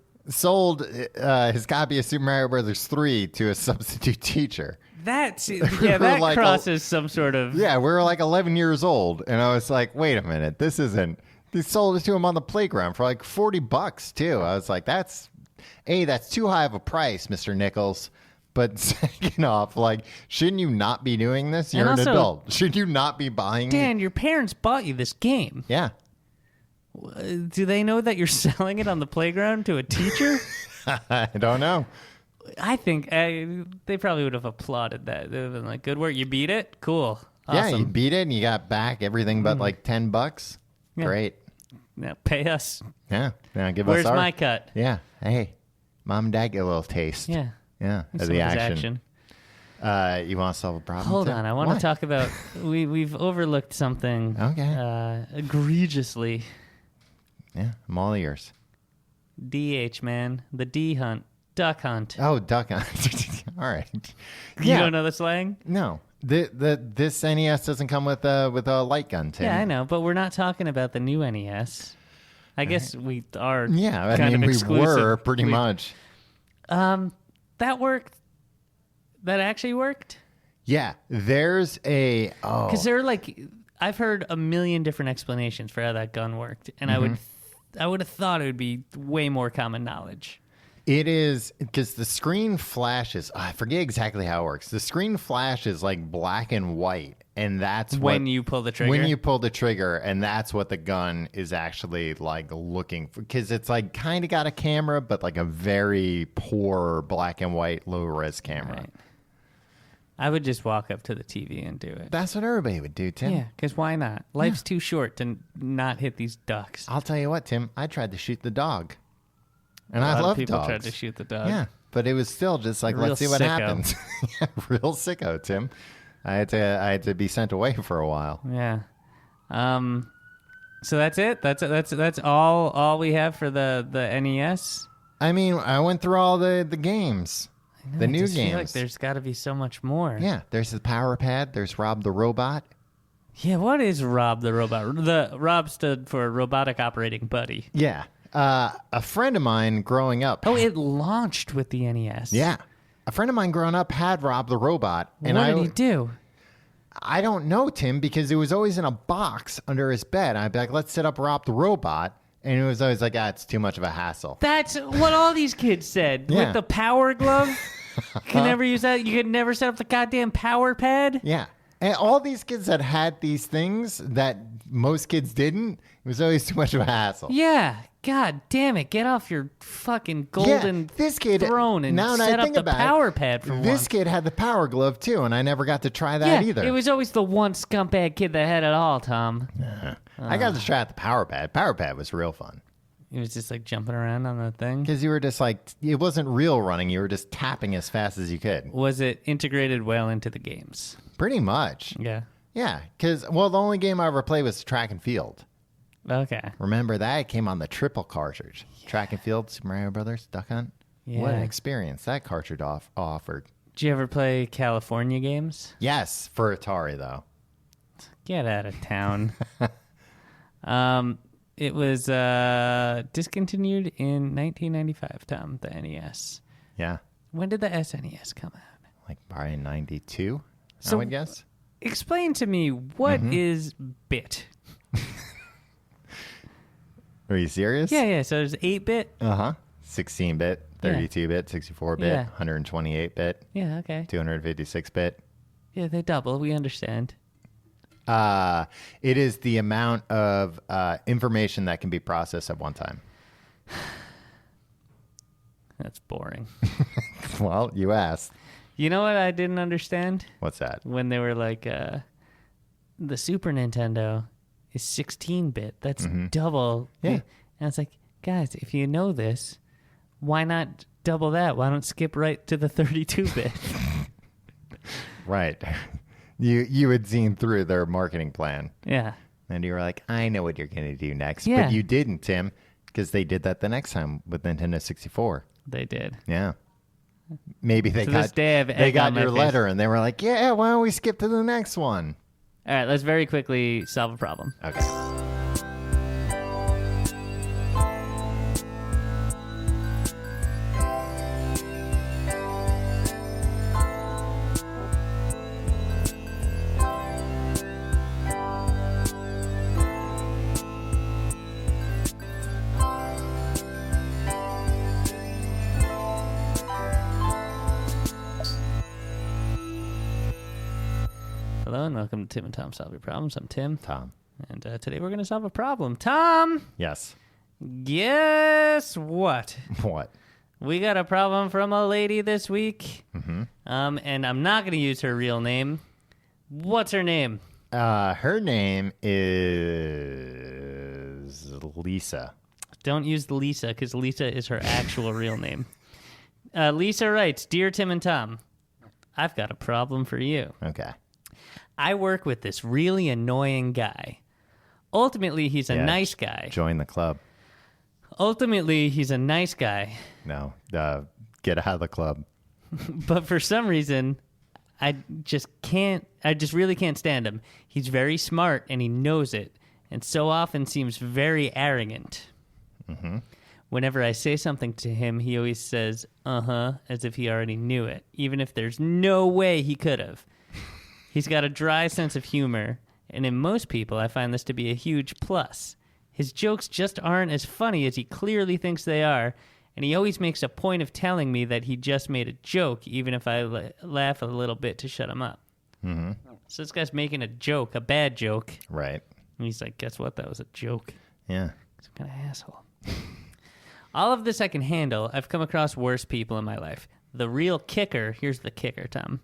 his copy of Super Mario Brothers 3 to a substitute teacher. that were crosses some sort of... Yeah, we were 11 years old. And I was like, wait a minute, this isn't... They sold it to him on the playground for $40 too. I was like, that's too high of a price, Mr. Nichols. But second off, shouldn't you not be doing this? You're And an also, adult. Should you not be buying Dan, your parents bought you this game. Yeah. Do they know that you're selling it on the playground to a teacher? I don't know. I think they probably would have applauded that. They would have been like, good work. You beat it? Cool. Awesome. Yeah, you beat it and you got back everything but $10. Yeah. Great. Now pay us. Yeah. Now give Where's us our... my cut? Yeah. Hey, mom and dad get a little taste. Yeah. Yeah. Of Some the of his action. You want to solve a problem? Hold Tim? on. I want What? to talk about... We've overlooked something egregiously. Yeah, I'm all ears. DH, man. The D hunt. Duck hunt. Oh, duck hunt. All right. You don't know the slang? No. This NES doesn't come with a light gun, Tim. Yeah, I know, but we're not talking about the new NES. I guess we are. Yeah, I kind mean, of we exclusive. were pretty much. That worked. That actually worked. Yeah, there's a Because they're I've heard a million different explanations for how that gun worked, and I would have thought it would be way more common knowledge. It is because the screen flashes. I forget exactly how it works. The screen flashes black and white, and that's When you pull the trigger? When you pull the trigger, and that's what the gun is actually looking for. Because it's kind of got a camera, but a very poor black and white low res camera. Right. I would just walk up to the TV and do it. That's what everybody would do, Tim. Yeah, because why not? Life's too short to not hit these ducks. I'll tell you what, Tim. I tried to shoot the dog, and A I lot love of people dogs. tried to shoot the dog. Yeah, but it was still just Real let's see what sicko. happens. Yeah, real sicko, Tim. I had to be sent away for a while. Yeah. So that's it. That's all we have for the NES. I mean, I went through all the games, the new I just games. feel like there's got to be so much more. Yeah, there's the Power Pad. There's Rob the Robot. Yeah. What is Rob the Robot? The Rob stood for Robotic Operating Buddy. Yeah, a friend of mine growing up. Oh, it launched with the NES. Yeah, a friend of mine growing up had Rob the Robot, and What did he do? I don't know, Tim, because it was always in a box under his bed. I'd be like, let's set up Rob the Robot. And it was always like, it's too much of a hassle. That's what all these kids said. Yeah. With the power glove. Can never use that. You could never set up the goddamn power pad. Yeah. And all these kids that had these things that most kids didn't, it was always too much of a hassle. Yeah. God damn it. Get off your fucking golden this kid, throne and now set I up think the about power it, pad for This once. kid had the power glove too, and I never got to try that either. It was always the one scumbag kid that had it all, Tom. I got to try out the power pad. Power pad was real fun. It was just jumping around on the thing. Because you were just it wasn't real running. You were just tapping as fast as you could. Was it integrated well into the games? Pretty much. Yeah. Yeah, because, the only game I ever played was track and field. Okay. Remember that? It came on the triple cartridge. Yeah. Track and field, Super Mario Brothers, Duck Hunt. Yeah. What an experience that cartridge offered. Did you ever play California games? Yes, for Atari, though. Get out of town. It was discontinued in 1995, Tom, the NES. Yeah. When did the SNES come out? Like probably 92, I would guess. Explain to me, what is bit? Are you serious? Yeah. So there's 8-bit? 16-bit, 32-bit, 64-bit, 128-bit. Yeah, okay. 256-bit. Yeah, they double. We understand. It is the amount of information that can be processed at one time. That's boring. Well, you asked. You know what I didn't understand? What's that? When they were like, the Super Nintendo is 16-bit. That's double. Yeah. And it's like, guys, if you know this, why not double that? Why don't skip right to the 32-bit? Right. You had seen through their marketing plan. Yeah. And you were like, I know what you're going to do next. Yeah. But you didn't, Tim, because they did that the next time with Nintendo 64. They did. Yeah. Maybe they got your letter and they were like, yeah, why don't we skip to the next one? All right, let's very quickly solve a problem. Okay. Hello and welcome to Tim and Tom Solve Your Problems. I'm Tim. Tom. And today we're going to solve a problem. Tom! Yes. Guess what? What? We got a problem from a lady this week. And I'm not going to use her real name. What's her name? Her name is Lisa. Don't use Lisa, because Lisa is her actual real name. Lisa writes, Dear Tim and Tom, I've got a problem for you. Okay. I work with this really annoying guy. Ultimately, he's a nice guy. Join the club. Ultimately, he's a nice guy. No, get out of the club. But for some reason, I just really can't stand him. He's very smart and he knows it, and so often seems very arrogant. Whenever I say something to him, he always says, as if he already knew it, even if there's no way he could have. He's got a dry sense of humor, and in most people, I find this to be a huge plus. His jokes just aren't as funny as he clearly thinks they are, and he always makes a point of telling me that he just made a joke, even if I laugh a little bit to shut him up. So this guy's making a joke, a bad joke. Right. And he's like, guess what? That was a joke. Yeah. Some kind of asshole. All of this I can handle. I've come across worse people in my life. The real kicker, here's the kicker, Tom,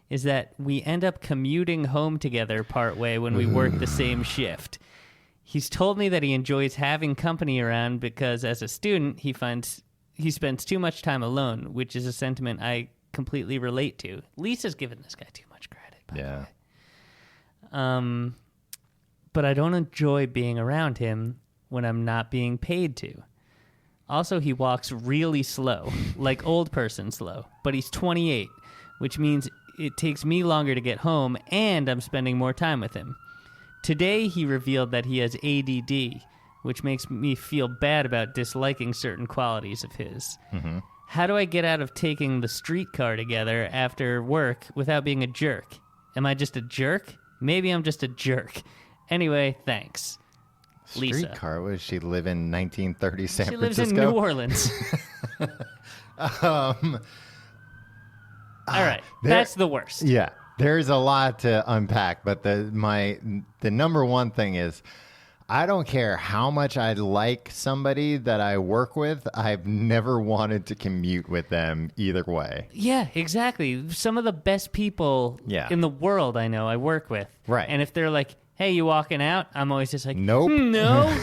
is that we end up commuting home together partway when we work the same shift. He's told me that he enjoys having company around because as a student, he spends too much time alone, which is a sentiment I completely relate to. Lisa's given this guy too much credit, by the way. But I don't enjoy being around him when I'm not being paid to. Also, he walks really slow, like old person slow, but he's 28, which means it takes me longer to get home, and I'm spending more time with him. Today, he revealed that he has ADD, which makes me feel bad about disliking certain qualities of his. How do I get out of taking the streetcar together after work without being a jerk? Am I just a jerk? Maybe I'm just a jerk. Anyway, thanks. Lisa. Streetcar? Does she live in 1930 San Francisco? She lives in New Orleans. All right, that's the worst. Yeah, there's a lot to unpack, but the number one thing is I don't care how much I like somebody that I work with. I've never wanted to commute with them either way. Yeah, exactly. Some of the best people in the world I know I work with. Right. And if they're like, hey, you walking out? I'm always just like, nope. No.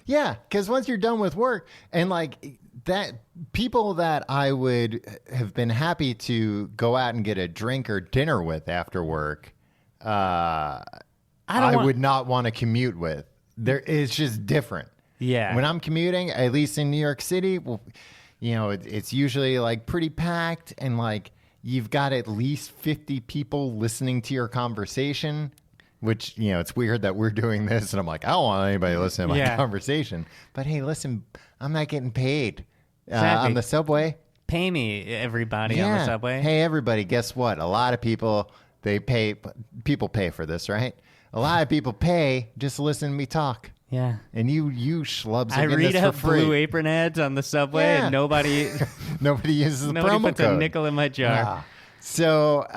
Yeah, because once you're done with work, and like that, people that I would have been happy to go out and get a drink or dinner with after work, I would not want to commute with. It's just different. Yeah. When I'm commuting, at least in New York City, well, it's usually like pretty packed, and like you've got at least 50 people listening to your conversation, which, it's weird that we're doing this and I'm like, I don't want anybody listening to my conversation. But hey, listen, I'm not getting paid on the subway. Pay me, everybody on the subway. Hey, everybody, guess what? A lot of people, people pay for this, right? A lot of people pay just to listen to me talk. Yeah. And you schlubs I are getting read this for out free. Blue Apron ads on the subway, and nobody uses the promo code. Nobody puts a nickel in my jar. Nah. So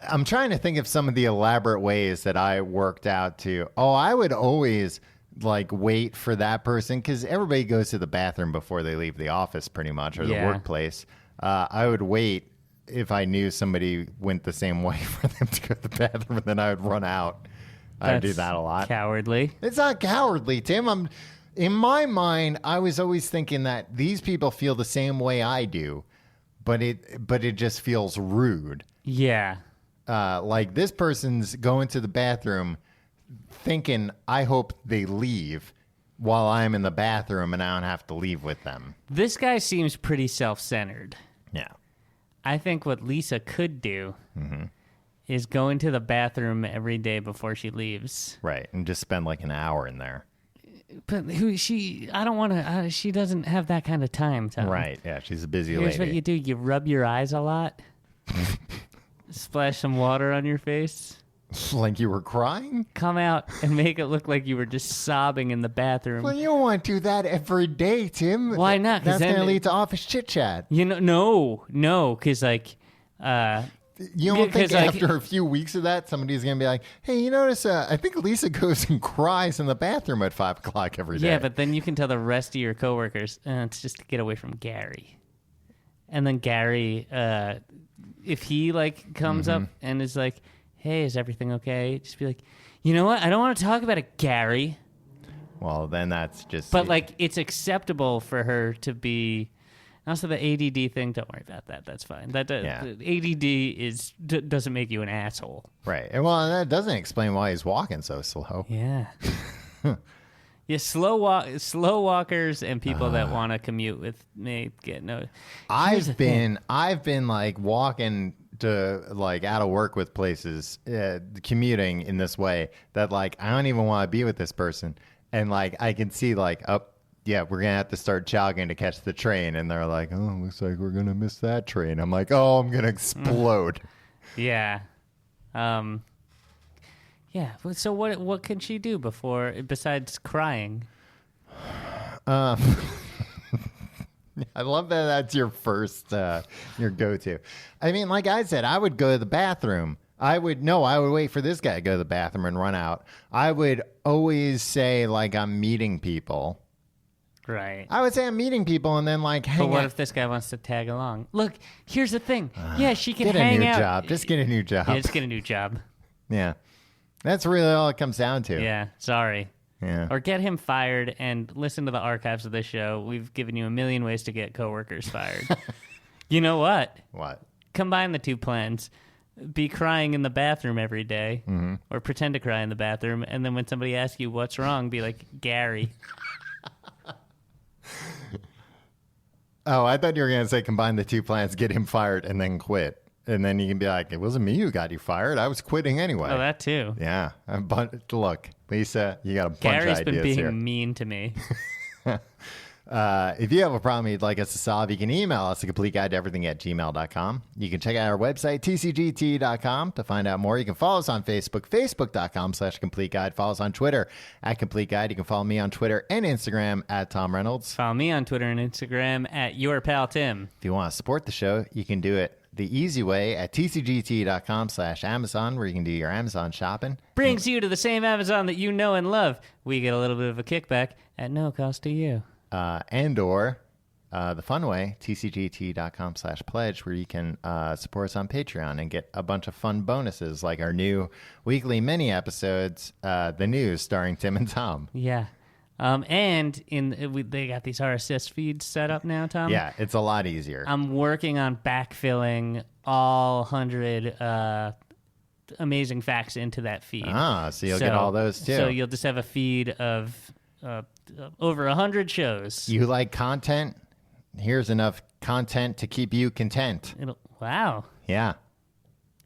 I'm trying to think of some of the elaborate ways that I worked out to. Oh, I would always like wait for that person, because everybody goes to the bathroom before they leave the office pretty much, or the workplace. I would wait if I knew somebody went the same way for them to go to the bathroom, and then I would run out. I do that a lot. Cowardly. It's not cowardly, Tim. In my mind, I was always thinking that these people feel the same way I do, but it just feels rude. Yeah. Like this person's going to the bathroom thinking, I hope they leave while I'm in the bathroom and I don't have to leave with them. This guy seems pretty self-centered. Yeah. I think what Lisa could do is go into the bathroom every day before she leaves. Right. And just spend like an hour in there. But I don't want to, she doesn't have that kind of time, Tom. Right. Yeah. She's a busy Here's lady. what you do. You rub your eyes a lot. Splash some water on your face. Like you were crying? Come out and make it look like you were just sobbing in the bathroom. Well, you don't want to do that every day, Tim. Why not? That's going to lead to office chit-chat. No, because like... you don't think after a few weeks of that, somebody's going to be like, hey, you notice, I think Lisa goes and cries in the bathroom at 5 o'clock every day. Yeah, but then you can tell the rest of your coworkers, it's just to get away from Gary. And then Gary, if he like comes up and is like, hey, is everything okay? Just be like, you know what? I don't want to talk about it, Gary. Well, then that's just... But like, it's acceptable for her to be... Also, the ADD thing, don't worry about that. That's fine. The ADD doesn't make you an asshole. Right. And well, that doesn't explain why he's walking so slow. Yeah. Yeah, slow walkers and people that want to commute with me get no. I've been like walking to like out of work with places, commuting in this way that like I don't even want to be with this person, and like I can see like yeah, we're going to have to start jogging to catch the train. And they're like, oh, looks like we're going to miss that train. I'm like, oh, I'm going to explode. Yeah. Yeah. So what can she do besides crying? I love that that's your first, your go-to. I mean, like I said, I would go to the bathroom. I would wait for this guy to go to the bathroom and run out. I would always say, like, I'm meeting people. Right. I would say I'm meeting people and then like hang out. But what if this guy wants to tag along? Look, here's the thing. Yeah, she can get hang a new out. job. Just get a new job. Yeah, just get a new job. Yeah. That's really all it comes down to. Yeah, sorry. Yeah. Or get him fired and listen to the archives of this show. We've given you a million ways to get coworkers fired. You know what? What? Combine the two plans. Be crying in the bathroom every day, or pretend to cry in the bathroom, and then when somebody asks you what's wrong, be like, Gary. Oh, I thought you were going to say combine the two plans, get him fired, and then quit. And then you can be like, it wasn't me who got you fired. I was quitting anyway. Oh, that too. Yeah. But look, Lisa, you got a bunch Gary's of ideas been being here. mean to me. If you have a problem you'd like us to solve, you can email us at completeguideeverything@gmail.com. You can check out our website, tcgt.com, to find out more. You can follow us on Facebook, facebook.com/completeguide. Follow us on Twitter @completeguide. You can follow me on Twitter and Instagram @TomReynolds. Follow me on Twitter and Instagram @YourPalTim. If you want to support the show, you can do it the easy way at tcgt.com/Amazon, where you can do your Amazon shopping. Brings you to the same Amazon that you know and love. We get a little bit of a kickback at no cost to you. The fun way, tcgt.com/pledge, where you can support us on Patreon and get a bunch of fun bonuses like our new weekly mini episodes, The News, starring Tim and Tom. Yeah. And they got these RSS feeds set up now, Tom. Yeah, it's a lot easier. I'm working on backfilling all 100 amazing facts into that feed. So you'll get all those too. So you'll just have a feed of over 100 shows. You like content? Here's enough content to keep you content. Wow. Yeah.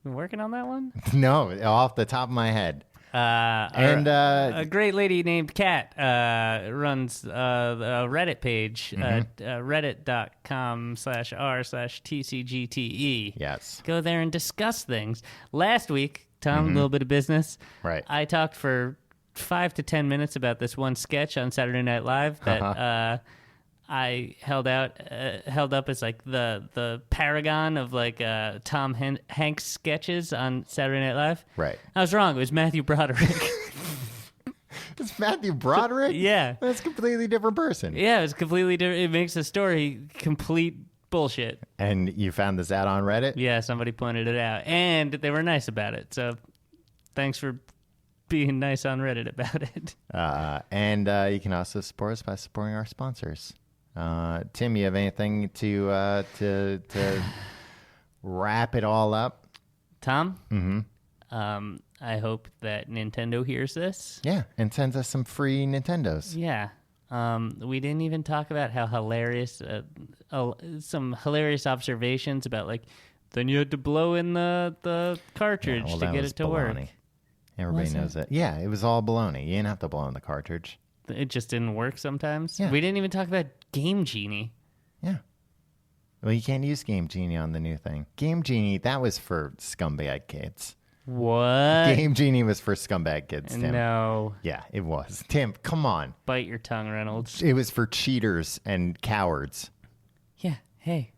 Been working on that one? No, off the top of my head. A great lady named Kat runs a Reddit page, reddit.com/r/TCGTE. Yes. Go there and discuss things. Last week, Tom, a little bit of business. Right. I talked for 5 to 10 minutes about this one sketch on Saturday Night Live that I held up as like the paragon of like Tom Hanks sketches on Saturday Night Live. Right. I was wrong. It was Matthew Broderick. It's Matthew Broderick? Yeah. That's a completely different person. Yeah, it's completely different. It makes the story complete bullshit. And you found this out on Reddit? Yeah, somebody pointed it out. And they were nice about it. So thanks for being nice on Reddit about it. And you can also support us by supporting our sponsors. Tim, you have anything to wrap it all up? Tom? Mm-hmm. I hope that Nintendo hears this. Yeah, and sends us some free Nintendos. Yeah. We didn't even talk about how hilarious, some hilarious observations about like, then you had to blow in the cartridge to get it to work. Everybody knows that. Yeah, it was all baloney. You didn't have to blow in the cartridge. It just didn't work sometimes. Yeah. We didn't even talk about Game Genie. Yeah. Well, you can't use Game Genie on the new thing. Game Genie, that was for scumbag kids. What? Game Genie was for scumbag kids, Tim. No. Yeah, it was. Tim, come on. Bite your tongue, Reynolds. It was for cheaters and cowards. Yeah. Hey,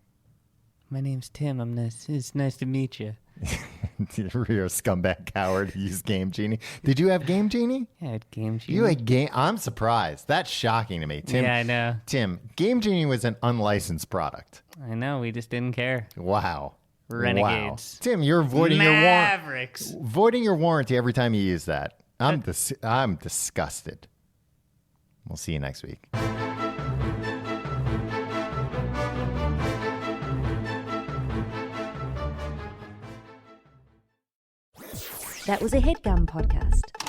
my name's Tim. It's nice to meet you. You're a scumbag coward who used Game Genie. Did you have Game Genie? Yeah, I had Game Genie. You had Game... I'm surprised. That's shocking to me. Tim, yeah, I know. Tim, Game Genie was an unlicensed product. I know. We just didn't care. Wow. Renegades. Wow. Tim, you're voiding Mavericks. Voiding your warranty every time you use that. I'm disgusted. We'll see you next week. That was a HeadGum podcast.